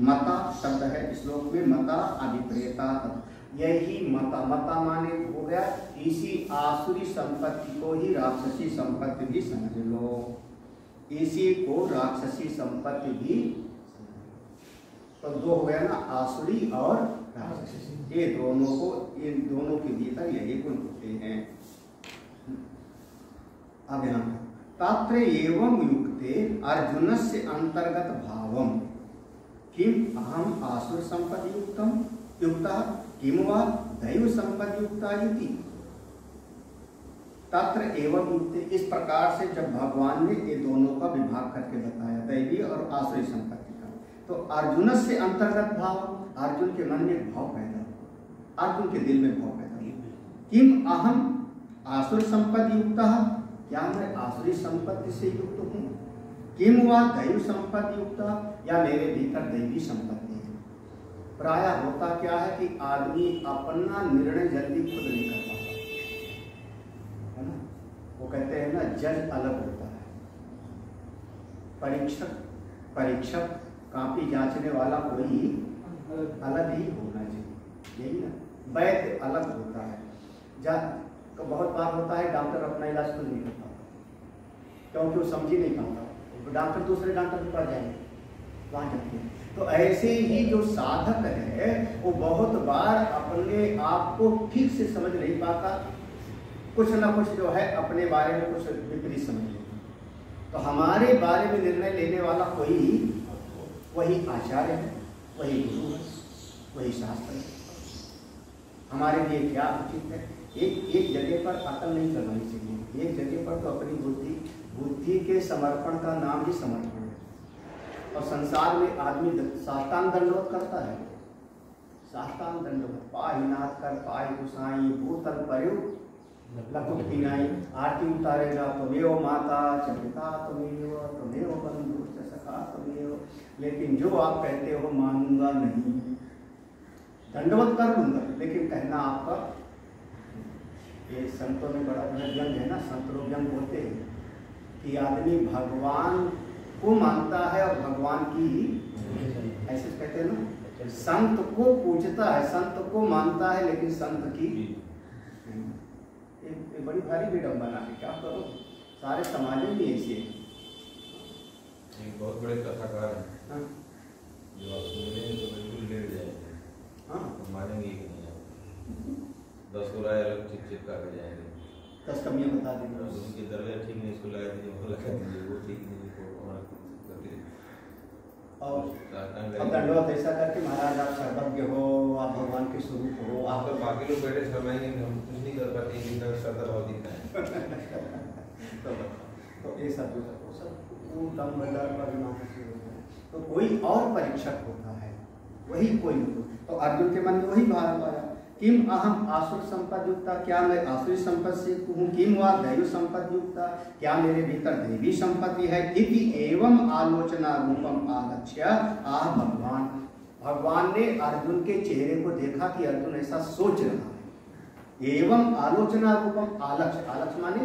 मता शब्द है श्लोक में, मता अभिप्रेता, यही मता, मता माने हो गया इसी आसुरी संपत्ति को ही राक्षसी संपत्ति भी समझ लो, इसी को राक्षसी संपत्ति भी। तो दो हो गया ना, आसुरी और राक्षसी, ये दोनों को, इन दोनों के भीतर यही गुण होते हैं। अब यहाँ तत्र एवं युक्ते अर्जुनस्य अंतर्गत भावम किम अहम आसुर संपत्ति युक्ता किम वा दैव संपत्ति युक्ता इति। तत्र एवं युक्ते, इस प्रकार से जब भगवान ने ये दोनों का विभाग करके बताया, दैवी और आसुरी संपत्ति का, तो अर्जुन से अंतर्गत भाव, अर्जुन के मन में भाव पैदा हुआ, अर्जुन के दिल में भाव पैदा हुआ, किम अहम आसुर संपत्ति युक्ता, क्या मैं आसुरी संपत्ति से युक्त हूँ? किम वा दैव संपत्ति युक्ता, या मेरे भीतर दैवी संपत्ति है। प्रायः होता क्या है कि आदमी अपना निर्णय जल्दी खुद नहीं कर पाता है ना। वो कहते हैं ना, जज अलग होता है, परीक्षक कापी जांचने वाला कोई अलग ही होना चाहिए, यही ना। वैद्य अलग होता है, तो बहुत बार होता है डॉक्टर अपना इलाज खुद नहीं कर पाता क्योंकि वो समझ ही नहीं पाता, डॉक्टर दूसरे डॉक्टर के पास जाएंगे, वहाँ जाते हैं। तो ऐसे ही जो साधक है वो बहुत बार अपने आप को ठीक से समझ नहीं पाता, कुछ ना कुछ जो है अपने बारे में कुछ विपरीत समझ लेता। तो हमारे बारे में निर्णय लेने वाला कोई, वही आचार्य है, वही गुरु है, वही शास्त्र है। हमारे लिए क्या उचित है, एक जगह पर अकल नहीं करनी चाहिए, एक जगह पर तो अपनी बुद्धि के समर्पण का नाम ही समर्पण है। और संसार में आदमी साष्टांग दंडवत करता है, साष्टांग दंडवत, पाहिनाथ कर पाए गुसाई भूतल पर्यो लकुटी नाई, आरती उतारेगा त्वमेव माता च पिता त्वमेव बंधु च सखा त्वमेव, लेकिन जो आप कहते हो मानूंगा नहीं, दंडवत कर लूंगा, लेकिन कहना आपका। ये संतों में बड़ा व्यंग है ना, संत लोग व्यंग बोलते हैं कि आदमी भगवान को मानता है और भगवान की, ऐसे कहते हैं ना, संत को पूजता है, संत को मानता है लेकिन संत की एक बड़ी भारी विडंबना है। क्या करो, सारे समाज में ऐसे एक बहुत बड़े कथाकार हैं जो आप सुन रहे हैं तो बिल्कुल लेट जाएंगे। हाँ, मानेंगे 10 को लाए अलग चिपका के जाएंगे। 10 कमियां बता देंगे। उनकी दरवाजा ठीक नहीं, इसको लगा दीजिए, वो लगा दीजिए, वो ठीक नहीं, वो हमारा करती है। और अब दंडवत ऐसा करके महाराज आप सर्वज्ञ हो, आप भगवान के स्वरूप हो, आप तो बाकी लोग बैठे शर्माएंगे, हम कुछ नहीं कर पाते, जितना श्रद्धा भाव दिखता है। तो ये सब वो दम बदल तो कोई और परीक्षक होता है, वही कोई तो अर्जुन के मन में वही भाव आया, किम अहम आसुर संपद युक्ता, क्या मैं आसुरी संपत्ति से हूँ, किम वा दैव संपत्ति युक्ता, क्या मेरे भीतर दैवी संपत्ति है, इति एवं आलोचना रूपम आगच्छ्य आह भगवान। भगवान ने अर्जुन के चेहरे को देखा कि अर्जुन ऐसा सोच रहा है, एवं आलोचना रूपम, आलक्ष्य माने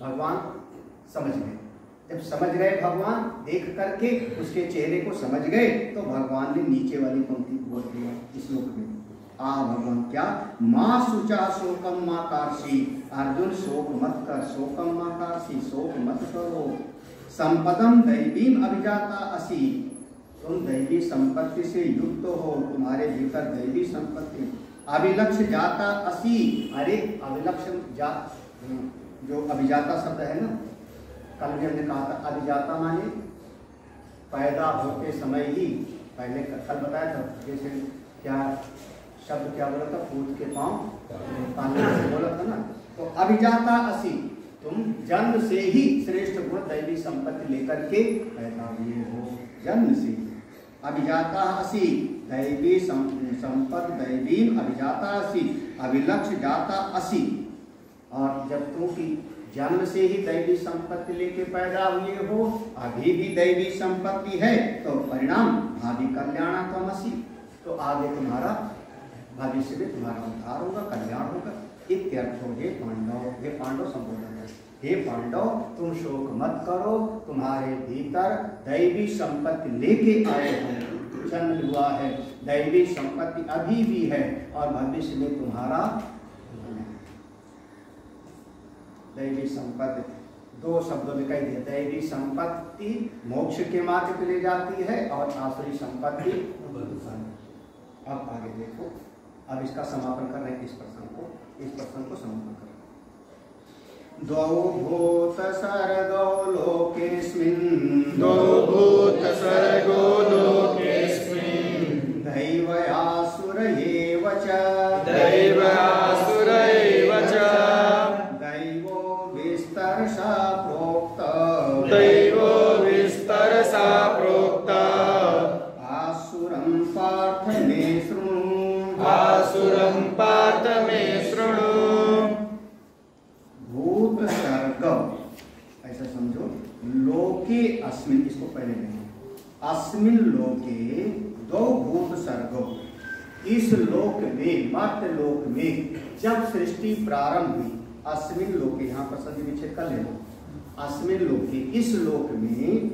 भगवान समझ गए। जब समझ गए भगवान, देख करके उसके चेहरे को समझ गए, तो भगवान ने नीचे वाली पंक्ति बोल दिया इस श्लोक में, आ भगवान क्या, माँ सुचा शोकम माँ कार्षी, अर्जुन शोक मत कर, शोकम माँ कार्षी, शोक मत करो, संपदम दैवीम अभिजाता असि, तुम दैवी संपत्ति से युक्त हो, तुम्हारे भीतर दैवी संपत्ति, अभिलक्ष्य जाता असि, अरे अभिलक्ष्य जा जो अभिजाता शब्द है ना, कल भी हमने कहा था अभिजाता माने पैदा होते समय ही, पहले कल बताया था, जैसे क्या शब्द क्या बोला था, पूत के पांव पानी से बोला था ना, तो अभिजाता असि, तुम जन्म से ही श्रेष्ठ गुण दैवी संपत्ति लेकर के पैदा हुए हो, जन्म से अभिजाता असि, दैवी संपत्ति दैवी अभिजाता असि, अभिलक्ष्य जाता असि, और जब तुम की जन्म से ही दैवी संपत्ति लेके पैदा हुए हो, अभी भी दैवी संपत्ति है, तो परिणाम भावी कल्याणात्मसि, तो आगे तुम्हारा भविष्य में तुम्हारा उद्धार होगा, कल्याण होगा। इत्यर्थ हो, हे पांडव संबोधन है, हे पांडव तुम शोक मत करो, तुम्हारे भीतर दैवी संपत्ति लेके आए हो, जन्म हुआ है, दैवी संपत्ति अभी भी है, और भविष्य में तुम्हारा दैवी संपत्ति, दो शब्दों में कह दिया, दैवी संपत्ति मोक्ष के मार्ग पे ले जाती है, और आसुरी संपत्ति। अब आगे देखो, अब इसका समापन कर रहे हैं, इस प्रश्न को समापन कर रहे हैं। द्वौ भूत सर्गो लोकेस्मिन्, दैवासुर एव च, दैवो विस्तरसा प्रोक्त, आसुरं पार्थ मे शृणु, भूत सर्ग ऐसा समझो, लोके अस्मिन्, इसको पहले लेंगे, अस्मिन् लोके दो भूत सर्गो, इस लोक में, मर्त्य लोक में जब सृष्टि प्रारंभ हुई, अस्मिन् लोके, यहाँ पर संधि विच्छेद कर लेना, अस्मिन् लोके, इस लोक में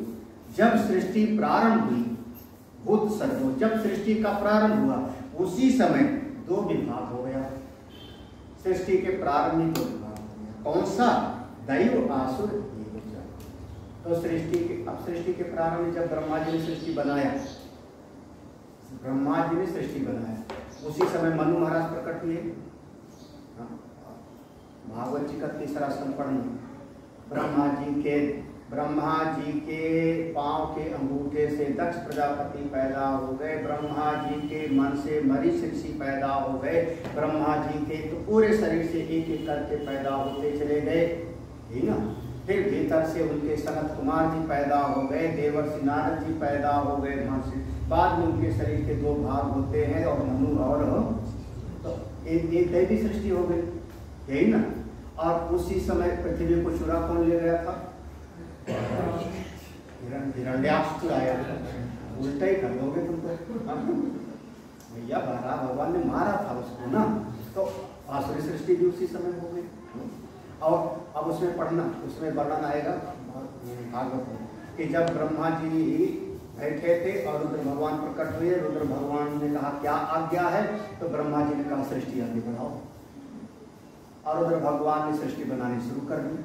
जब सृष्टि प्रारंभ हुई, भूत सर्गो, जब सृष्टि का प्रारंभ हुआ, उसी समय दो विभाग हो गया, सृष्टि के प्रारंभ में दो विभाग हो गया, कौन सा, दैव आसुर। तो सृष्टि के, अब सृष्टि के प्रारंभ में जब ब्रह्मा जी ने सृष्टि बनाया, उसी समय मनु महाराज प्रकट हुए। भागवत जी का तीसरा स्कंद पढ़ना, ब्रह्मा जी के पांव के अंगूठे से दक्ष प्रजापति पैदा हो गए, ब्रह्मा जी के मन से मरीच ऋषि पैदा हो गए, ब्रह्मा जी के तो पूरे शरीर से एक एक करके पैदा होते चले गए, ठीक ना। फिर भीतर से उनके सनत कुमार जी पैदा हो गए, देवर्षि नारद जी पैदा हो गए, बाद में उनके शरीर के दो भाग होते हैं, और मनु और तो एक दैवी सृष्टि हो गई, यही ना। और उसी समय पृथ्वी को चुरा कौन ले गया था, हिरण्याक्ष चुराया, उल्टा ही कर दोगे तुम तो भैया, भगवान ने मारा था उसको ना, तो आसुरी सृष्टि भी उसी समय हो गई। और अब उसमें पढ़ना, उसमें वर्णन आएगा भागवत में कि जब ब्रह्मा जी बैठे थे और रुद्र भगवान प्रकट हुए, रुद्र भगवान ने कहा क्या आज्ञा है, तो ब्रह्मा जी ने कहा सृष्टि आगे बढ़ाओ, और रुद्र भगवान ने सृष्टि बनानी शुरू कर दी।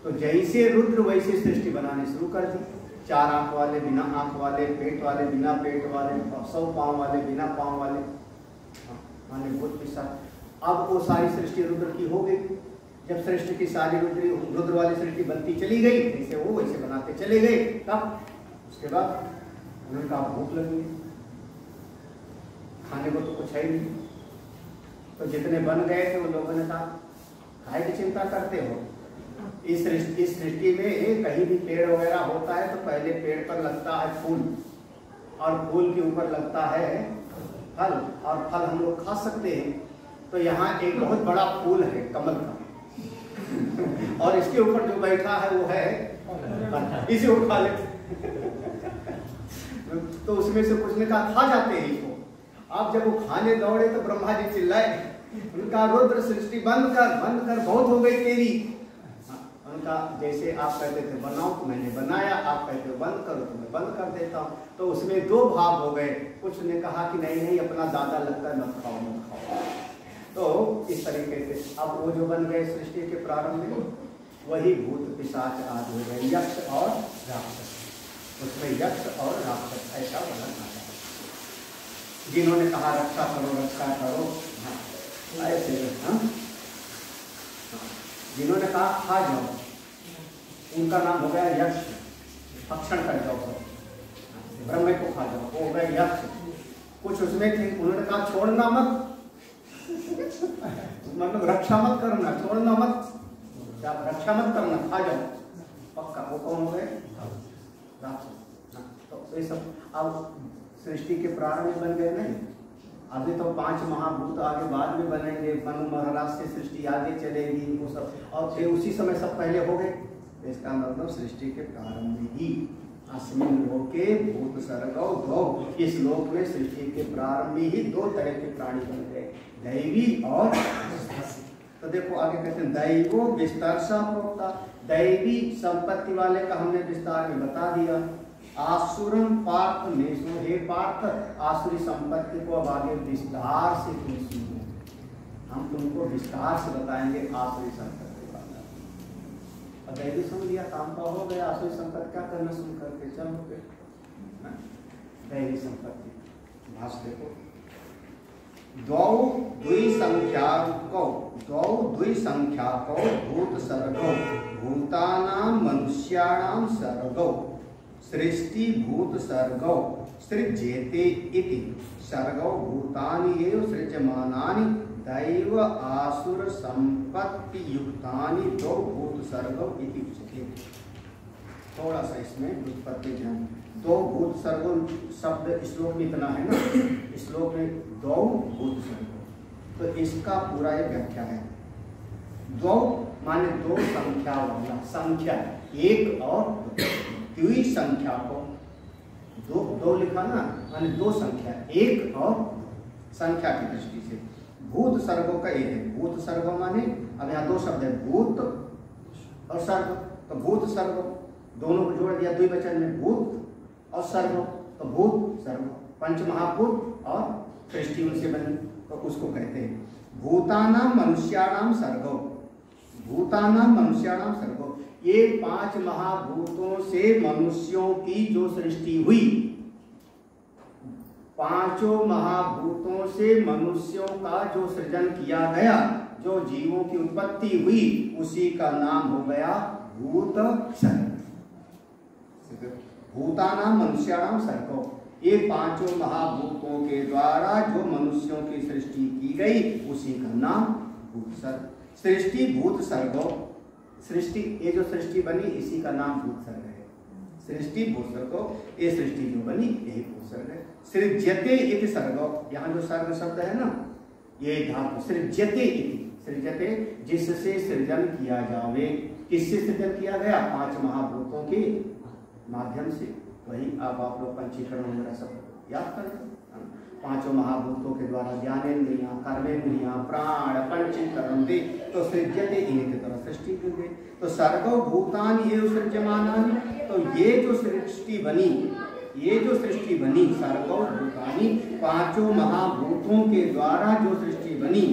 तो जैसे रुद्र वैसे सृष्टि बनानी शुरू कर दी, 4 आंख वाले, बिना आंख वाले, पेट वाले, बिना पेट वाले, 100 पांव वाले, बिना पांव वाले, माने भूत पिशाच। अब वो सारी सृष्टि रुद्र की हो गई। जब सृष्टि की सारी रुद्र वाली सृष्टि बनती चली गई, जैसे वो वैसे बनाते चले गए, तब उसके बाद उन्होंने कहा भूख लगी, खाने को तो कुछ है ही नहीं। तो जितने बन गए थे वो लोगों ने कहा काहे की चिंता करते हो, इस सृष्टि में कहीं भी पेड़ वगैरह होता है तो पहले पेड़ पर लगता है फूल, और फूल के ऊपर लगता है फल, और फल हम लोग खा सकते हैं। तो यहाँ एक बहुत बड़ा फूल है कमल का और इसके ऊपर जो बैठा है वो है, इसे उठा लेते तो उसमें से कुछ ने कहा खा जाते हैं इसको। अब जब वो खाने दौड़े तो ब्रह्मा जी चिल्लाए, उनका रुद्र सृष्टि बंद कर बहुत हो गई तेरी। उनका जैसे आप कहते थे बनाओ तो मैंने बनाया, आप कहते हो बंद करो तो मैं बंद कर देता हूँ। तो उसमें दो भाव हो गए, कुछ ने कहा कि नहीं अपना दादा लगता है मत खाओ। तो इस तरीके से अब वो जो बन गए सृष्टि के प्रारंभ में, वही भूत पिशाच आदि हो गए, यक्ष और राक्षस। उसमें यक्ष और राक्षस ऐसा वर्णन आता है। जिन्होंने कहा रक्षा करो, हाँ ऐसे हाँ, जिन्होंने कहा खा जाओ, उनका नाम हो गया यक्ष, भक्षण कर जाओ, ब्रह्म को खा जाओ, वो हो गए यक्ष। कुछ उसमें थे, उन्होंने कहा छोड़ना मत, मतलब रक्षा मत करना, छोड़ना मत, रक्षा मत करना, खा जाओ पक्का। वो कौन हो गए? राक्षस। तो ये सब अब सृष्टि के प्रारंभ में बन गए नहीं, अभी तो 5 महाभूत आगे बाद में बनेंगे, मनु महाराज से सृष्टि आगे चलेगी वो सब, और फिर उसी समय सब पहले हो गए। इसका मतलब सृष्टि के प्रारंभ में ही अस्मिन् लोके भूत सर्गौ द्वौ, इस लोक में सृष्टि के प्रारंभ में ही 2 तरह के प्राणी बन गए, दैवी और तो देखो आगे कहते हैं दैवो विस्तरसा प्रोक्ता, दैवी संपत्ति वाले का हमने विस्तार में बता दिया। आसुरम पार्थ नेशो, हे पार्थ आसुरी संपत्ति को अब आगे विस्तार से तुम सुनो, हम तुमको विस्तार से बताएंगे आसुरी संपत्ति वाला। अब दैवी सुन लिया, काम का हो गया, आसुरी संपत्ति क्या करना सुन करके चलो। दैवी संपत्ति भाष देखो, द्वौ द्विसंख्याको भूत सर्गौ भूतानां मनुष्याणां सर्गौ सृष्टि भूत सर्गौ सृज्येते इति सर्गौ भूतानि एव सृज्यमानानि दैव आसुर संपत्ति युक्तानि द्वौ भूत सर्गौ इति उच्यते। थोड़ा सा इसमें व्युत्पत्ति ध्यान, 2 भूत सर्गो शब्द श्लोक में इतना है ना, श्लोक में 2 भूत सर्गो, तो इसका पूरा ये व्याख्या है। 2 माने 2 संख्या वाला, संख्या 1 और 2 संख्या को 2 लिखा ना, माने 2 संख्या 1 और संख्या की दृष्टि से भूत सर्गो का 1 है। भूत सर्गो माने अब यहाँ 2 शब्द है, भूत और सर्ग, तो भूत सर्गो दोनों को जोड़ दिया द्विवचन में, भूत और सर्ग, तो भूत सर्ग, पंचमहाभूत और सृष्टि उनसे बनी, तो उसको कहते हैं भूतानां मनुष्याणां सर्गो। भूतानां मनुष्याणां सर्गो, ये 5 महाभूतों से मनुष्यों की जो सृष्टि हुई, 5 महाभूतों से मनुष्यों का जो सृजन किया गया, जो जीवों की उत्पत्ति हुई, उसी का नाम हो गया भूत सर्ग। भूतानां मनुष्याणां सर्गो, ये 5 महाभूतों के द्वारा जो मनुष्यों की सृष्टि की गई, उसी का नाम भूत सर्ग। सृष्टि भूत सर्गो, सृष्टि ये जो सृष्टि बनी इसी का नाम भूत सर्ग है। सृष्टि भूत सर्गो, ये सृष्टि जो बनी यही भूत सर्ग है। सृज्यते इति सर्गो, यहाँ जो सर्ग शब्द है ना, ये धातु सृज्यते इति, सृज्यते जिससे सृजन किया जावे, किससे सृजन किया गया? 5 महाभूतों के माध्यम से। वही अब आप लोग पंचीकरण वगैरह सब याद करें, 5 महाभूतों के द्वारा ज्ञानेन्द्रियां, कर्मेंद्रियां, प्राण पंचीकरण दे, तो सृज्यते इन्हीं की तरह सृष्टि की गई। तो सर्गो भूतानि एव सृज्यमानानि, तो ये जो सृष्टि बनी सर्गो भूतानि, 5 महाभूतों के द्वारा जो सृष्टि बनी,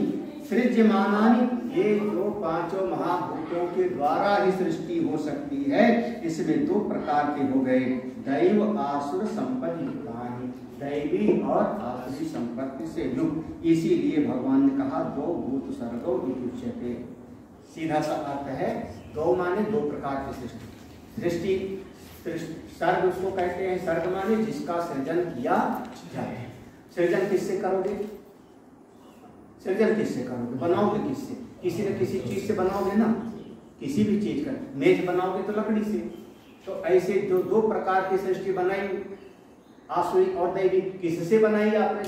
सृज्यमानानि, ये जो पांचों महाभूतों के द्वारा ही सृष्टि हो सकती है। इसमें दो प्रकार के हो गए, दैव आसुर संपत्ति, दैवी और आसुरी संपत्ति से युक्त। इसीलिए भगवान ने कहा दो भूत सर्गो इत्युच्यते। सीधा सा अर्थ है, दो माने दो प्रकार की सृष्टि। सर्ग उसको कहते हैं, सर्ग माने जिसका सृजन किया जाए। सृजन किससे करोगे? सृजन किससे करोगे? बनाओगे किससे? किसी न किसी चीज से बनाओगे ना। किसी भी चीज का मेज बनाओगे तो लकड़ी से। तो ऐसे जो दो प्रकार की सृष्टि बनाई, आसुरी और दैवी, किससे बनाई आपने?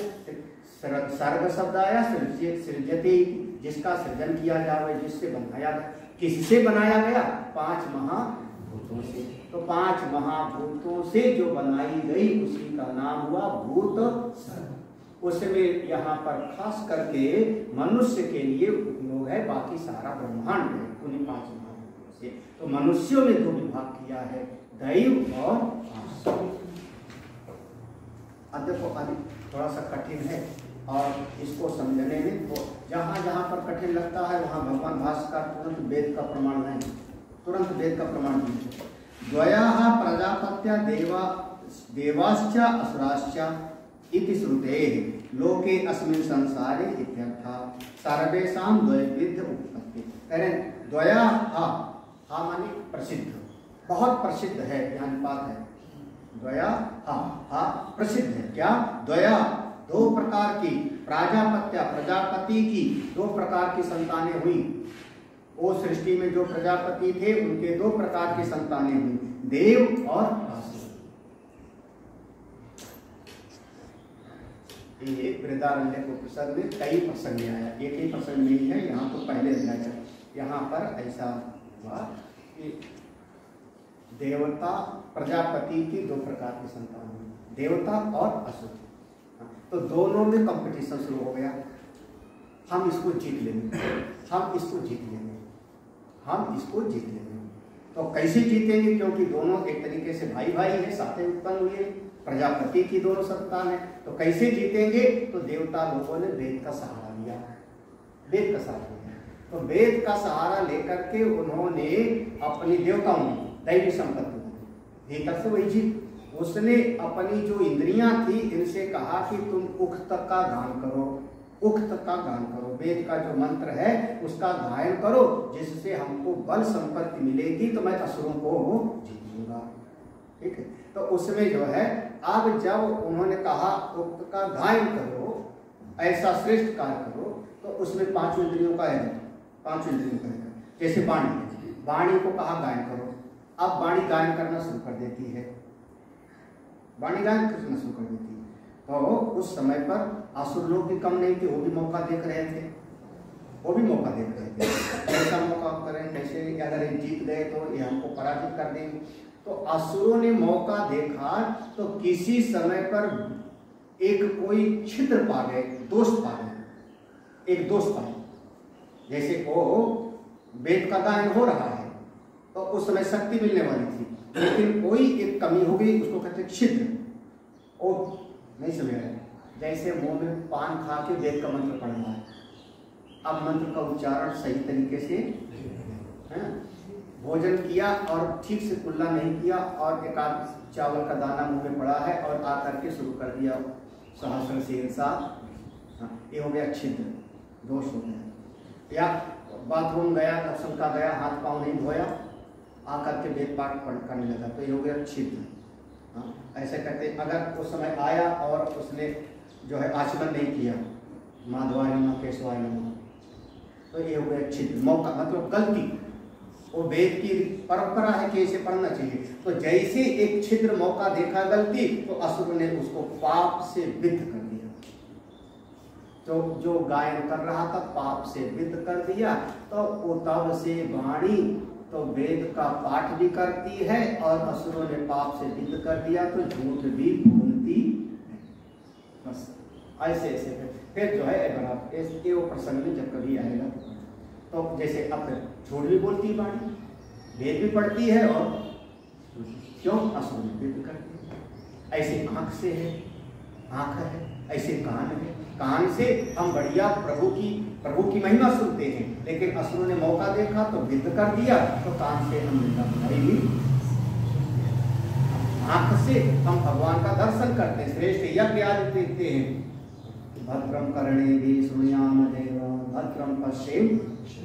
सर्ग शब्द आया सृजते, जिसका सृजन किया जाए, जिससे बनाया गया। किससे बनाया गया? पांच महाभूतों से। तो पांच महाभूतों से जो बनाई गई उसी का नाम हुआ भूत सर्ग। उसमें यहाँ पर खास करके मनुष्य के लिए उपयोग है, बाकी सारा ब्रह्मांड है उन्हीं पांच महाभूतों से। तो मनुष्यों में दो विभाग किया है, दैव और आसुरी। अब देखो अभी थोड़ा सा कठिन है और इसको समझने में तो जहाँ जहाँ पर कठिन लगता है वहाँ भगवान भास्कर तुरंत वेद का प्रमाण नहीं, तुरंत वेद का प्रमाण नहीं। द्वयाः प्रजापत्या देवाश्च असुराश्च इति श्रुतेः लोके अस्मिन् संसारे इत्यर्थः सर्वेषां द्वैविध्य उत्पत्ति। करें द्वयाः, हा माने प्रसिद्ध, बहुत प्रसिद्ध है, यहाँ बात है। द्वया हा प्रसिद्ध है। क्या? द्वया, दो प्रकार की, प्राजापत्या, प्रजापति की दो प्रकार की संतानें हुई। वो सृष्टि में जो प्रजापति थे उनके दो प्रकार की संतानें हुई, देव और आसुर। ये बृहदारण्यक उपनिषद में कई प्रसंग आया, एक ही प्रसंग नहीं है, यहाँ तो पहले दिया जाए। यहाँ पर ऐसा हुआ कि देवता प्रजापति की दो प्रकार की संतान हुई, देवता और असुर। तो दोनों में कंपटीशन शुरू हो गया, हम इसको जीत लेंगे, हम इसको जीत लेंगे, हम इसको जीत लेंगे। तो कैसे जीतेंगे? क्योंकि दोनों एक तरीके से भाई भाई है, साथ में उत्पन्न हुए, प्रजापति की दोनों संतान है। तो कैसे जीतेंगे? तो देवता लोगों ने वेद का सहारा लिया, वेद का सहारा लिया। तो वेद का सहारा लेकर के उन्होंने अपनी देवताओं दैवी संपत्ति भीतर से वही जीत। उसने अपनी जो इंद्रियां थी इनसे कहा कि तुम उक्त का गान करो, उक्त का गान करो, वेद का जो मंत्र है उसका गायन करो, जिससे हमको बल संपत्ति मिलेगी तो मैं असुरों को जीत लूंगा। ठीक है, तो उसमें जो है अब जब उन्होंने कहा उक्त का गायन करो, ऐसा श्रेष्ठ कार्य करो, तो उसमें पांचों इंद्रियों का है, पांचों इंद्रियों का है। जैसे वाणी, वाणी को कहा गायन करो, अब वाणी गायन करना शुरू कर देती है, वाणी गायन करना शुरू कर देती है। तो उस समय पर असुर लोग भी कम नहीं थे, वो भी मौका देख रहे थे, वो भी मौका देख रहे थे, कैसा मौका करें, कैसे अगर ये जीत गए तो ये हमको पराजित कर देंगे। तो असुरों ने मौका देखा, तो किसी समय पर एक कोई छिद्र पा गए, दोष पा गए, एक दोष पाए। जैसे वो वेद का गायन हो रहा है तो उस समय शक्ति मिलने वाली थी, लेकिन कोई एक कमी हो गई, उसको कहते छिद्र। ओ नहीं समझ रहे, जैसे मुंह में पान खा के वेद का मंत्र पढ़ रहा है, अब मंत्र का उच्चारण सही तरीके से है, भोजन किया और ठीक से कुल्ला नहीं किया और एक आध चावल का दाना मुंह में पड़ा है और आकर के शुरू कर दिया सहस्र शीर्षा, ये हो गया छिद्र, दोष हो गया। या बाथरूम गया, दर्शन का गया, हाथ पाँव नहीं धोया, आकर के वेद पाठ करने लगा, तो ये हो गया छिद्र। ऐसे कहते अगर उस समय आया और उसने जो है आचमन नहीं किया, माधवाय नमः केशवाय नमः, तो ये हो गया छिद्र, मौका मतलब गलती। वो वेद की परंपरा है कि इसे पढ़ना चाहिए, तो जैसे एक छिद्र मौका देखा गलती, तो असुर ने उसको पाप से विद्ध कर दिया। तो जो गायन कर रहा था पाप से विद्ध कर दिया, तो वो तब से वाणी तो वेद का पाठ भी करती है और असुरों ने पाप से विद्ध कर दिया, तो झूठ भी बोलती है। बस ऐसे ऐसे फिर जो है इसके वो प्रसंग में जब कभी आएगा तो जैसे अब झूठ भी बोलती है वाणी, वेद भी पढ़ती है और क्यों असुर भी करती है। ऐसे आंख से है, आंख है, ऐसे कान है, कान से हम बढ़िया प्रभु की प्रभु की महिमा सुनते हैं, लेकिन असुरों ने मौका देखा तो विद्ध कर दिया, तो कान से हम निंदा बनाएंगे। आंख से हम भगवान का दर्शन करते हैं, श्रेष्ठ यज्ञ आदि देखते हैं। भद्रम कर्णेभिः शृणुयाम देवा भद्रम पश्येम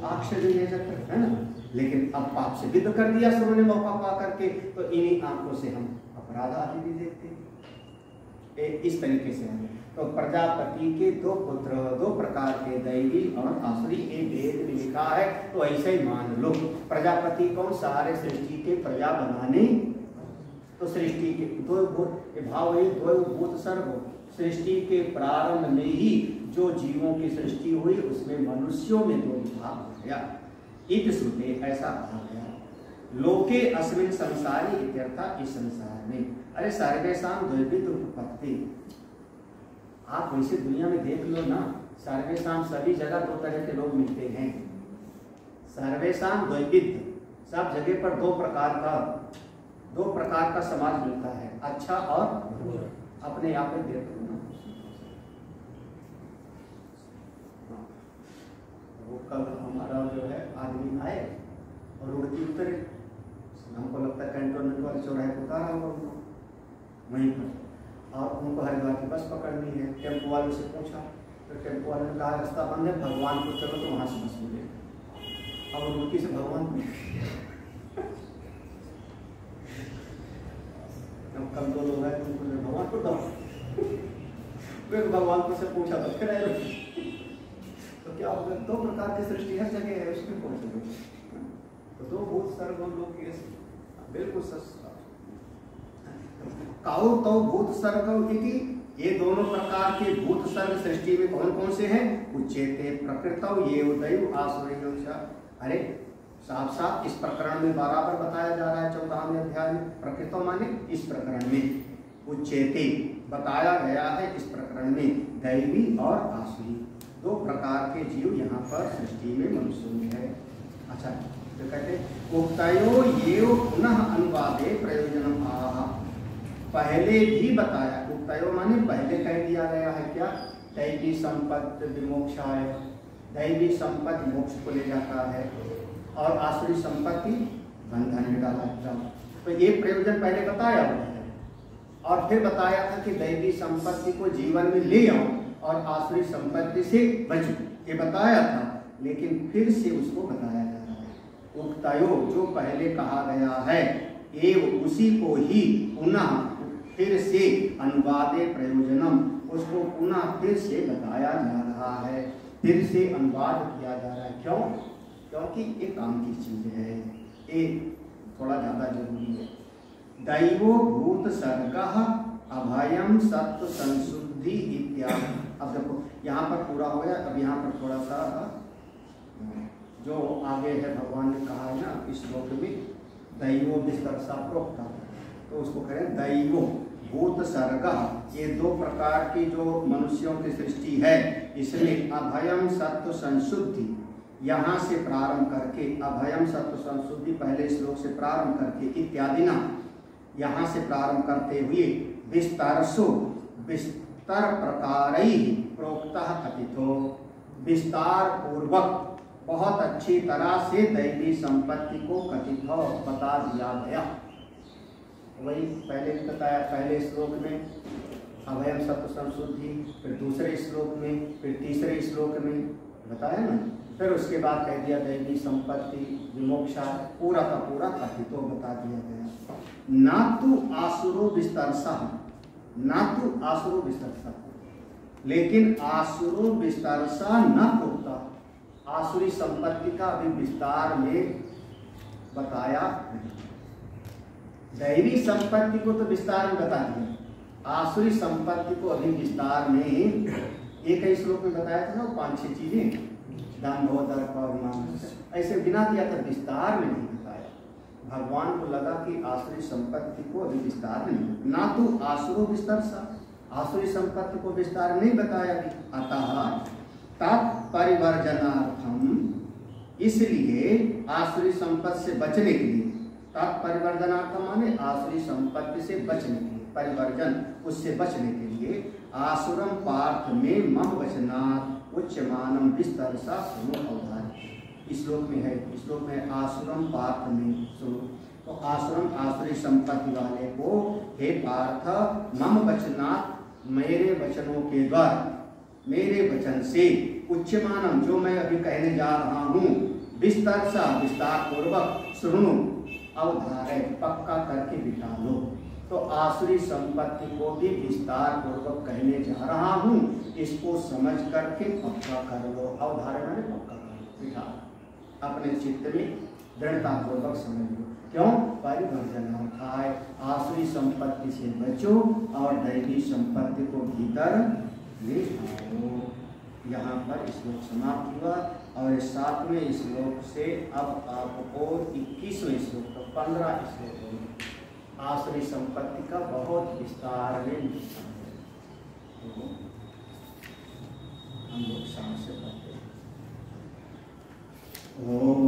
अक्षयजत्र, है ना। लेकिन अब पाप से विद्ध कर दिया असुरों ने मौका पा करके, तो इन्हीं आंखों से हम अपराध आदि भी देखते हैं। इस तरीके से है। तो प्रजापति के दो पुत्र, दो प्रकार के दैवी और आसुरी, ये वेद में लिखा है, तो ऐसे ही मान लो। प्रजापति कौन? सारे सृष्टि के प्रजा बनाने, तो सृष्टि के दो भाव है, दो भूत सर्व। सृष्टि के प्रारंभ में ही जो जीवों की सृष्टि हुई, उसमें मनुष्यों में दो भाव हो गया। इत श्रुते, ऐसा कहा गया। लोके अस्मिन् संसारी इत्यर्थ, इस संसार में। अरे सर्वेषां द्वैविध उत्पत्ति, आप वैसे दुनिया में देख लो ना, सर्वेषां सभी जगह दो तरह के लोग मिलते हैं। सर्वेषां द्वैविध, सब जगह पर दो प्रकार का समाज मिलता है, अच्छा और अपने आप में देख लो ना। वो कल हमारा जो है आदमी आए और रोड की उतरे, हमको लगता है कैंटोनमेंट वाले चौराहे को उतारा होगा उनको वहीं पर, और उनको हरिद्वार की बस पकड़नी है। टेम्पो वाले से पूछा, तो टेम्पो वाले ने कहा रास्ता बंद है, भगवान को चलो तो वहाँ से बस मिलेगा। अब रुड़की से भगवान कल दो लोग हैं, तुमको भगवान को दो, फिर भगवान को से पूछा तो फिर आए। तो क्या होगा? दो प्रकार की सृष्टि हर जगह है, उसमें कौन सा? तो दो भूत सर्व लोग बिल्कुल सस्ता काउ तो भूत सर्ग इति, ये दोनों प्रकार के भूत सर्ग सृष्टि में कौन कौन से हैं? उच्चेते प्रकृतौ ये दैव आसुरीय। अरे साफ साफ इस प्रकरण में बराबर बताया जा रहा है 14वें अध्याय में। प्रकृतौ माने इस प्रकरण में, उच्चेते बताया गया है इस प्रकरण में, दैवी और आसुरी दो प्रकार के जीव यहाँ पर सृष्टि में मनुष्यों में है। अच्छा, तो कहते उक्तयो ये पुनः अनुवादे प्रयोजनम आह, पहले भी बताया। उक्तयो माने पहले कह दिया गया है क्या? दैवी संपत्ति विमोक्षाय, दैवी संपत्ति मोक्ष को ले जाता है, और आसुरी संपत्ति बंधन में डाला जाता। तो ये प्रयोजन पहले बताया हुआ है, और फिर बताया था कि दैवी संपत्ति को जीवन में ले आओ और आसुरी संपत्ति से बचो, ये बताया था। लेकिन फिर से उसको बताया जा रहा है। उक्तयो जो पहले कहा गया है, एवं उसी को ही पुनः फिर से अनुवादे प्रयोजनम, उसको पुनः फिर से बताया जा रहा है, फिर से अनुवाद किया जा रहा है। क्यों? क्योंकि ये काम की चीज है, ये थोड़ा ज्यादा जरूरी है। दैवो भूत सर्गः अभयम सत्व संशुद्धि इत्यादि। अब देखो यहाँ पर पूरा हो गया, अब यहाँ पर थोड़ा सा जो आगे है भगवान ने कहा है ना इस श्लोक में, दैवो विस्तर सा प्रोक्ता, तो उसको करें दैवो भूत सर्गः, ये दो प्रकार की जो मनुष्यों की सृष्टि है, इसमें अभयम सत्व संशुद्धि, यहाँ से प्रारंभ करके अभयम सत्व संशुद्धि पहले श्लोक से प्रारंभ करके इत्यादि ना, यहाँ से प्रारंभ करते हुए विस्तारसो विस्तार प्रकारैः प्रोक्तः कथितो, विस्तार पूर्वक बहुत अच्छी तरह से दैवी संपत्ति को कथित बता दिया गया। वही पहले भी बताया, पहले श्लोक में अभयम सत्व संशुद्धि, फिर दूसरे श्लोक में, फिर तीसरे श्लोक में बताया ना, फिर उसके बाद कह दिया दैवी संपत्ति विमोक्षा, पूरा का पूरा कथितो बता दिया गया। ना तो आसुरो विस्तरसा, ना तो आसुरो विस्तरसा, लेकिन आसुरो विस्तरसा न प्रोक्ता, आसुरी संपत्ति का अभी विस्तार में बताया नहीं। दैवी संपत्ति को तो विस्तार में बता दिया, आसुरी संपत्ति को अभी विस्तार में एक ही श्लोक में बताया था ना, 5-6 चीजें, दान दर्प और ऐसे बिना दिया था, विस्तार में नहीं बताया। भगवान को लगा कि आसुरी संपत्ति को अभी विस्तार नहीं, ना तो आसुरो विस्तार सा, आसुरी संपत्ति को विस्तार नहीं बताया। अतः तत्परिवर्जनार्थम, इसलिए आसुरी संपत्ति से बचने के लिए, तत्परिवर्जनार्थम माने आसुरी संपत्ति से बचने के लिए, परिवर्जन उससे बचने के लिए, आसुरम पार्थ में मम वचनात्, उच्यमानम विस्तरसा सुनो अवधान। श्लोक में है, श्लोक में आसुरम पार्थ में सुनो। तो आसुरम आसुरी संपत्ति वाले को, हे पार्थ मम वचनात्, मेरे वचनों के द्वारा, मेरे वचन से, उच्यमानम जो मैं अभी कहने जा रहा हूँ, विस्तरसा विस्तार पूर्वक, सुनो अवधारे पक्का करके बिठा लो। तो आसुरी संपत्ति को भी विस्तार पूर्वक कहने जा रहा हूँ, इसको समझ करके पक्का कर लो। अवधारे मैंने पक्का कर लो, बिठा अपने चित्त में दृढ़ता पूर्वक समझ लो। क्यों? परिवर्जनार्थाय, आसुरी संपत्ति से बचो और दैवी संपत्ति को भीतर ले आओ। यहाँ पर श्लोक समाप्त हुआ और 7वें श्लोक से अब आपको 21वें श्लोक तक 15 श्लोक होंगे। आसुरी संपत्ति का बहुत विस्तार में निरूपण है। तो हम लोग सांस से पढ़ते हैं। ओम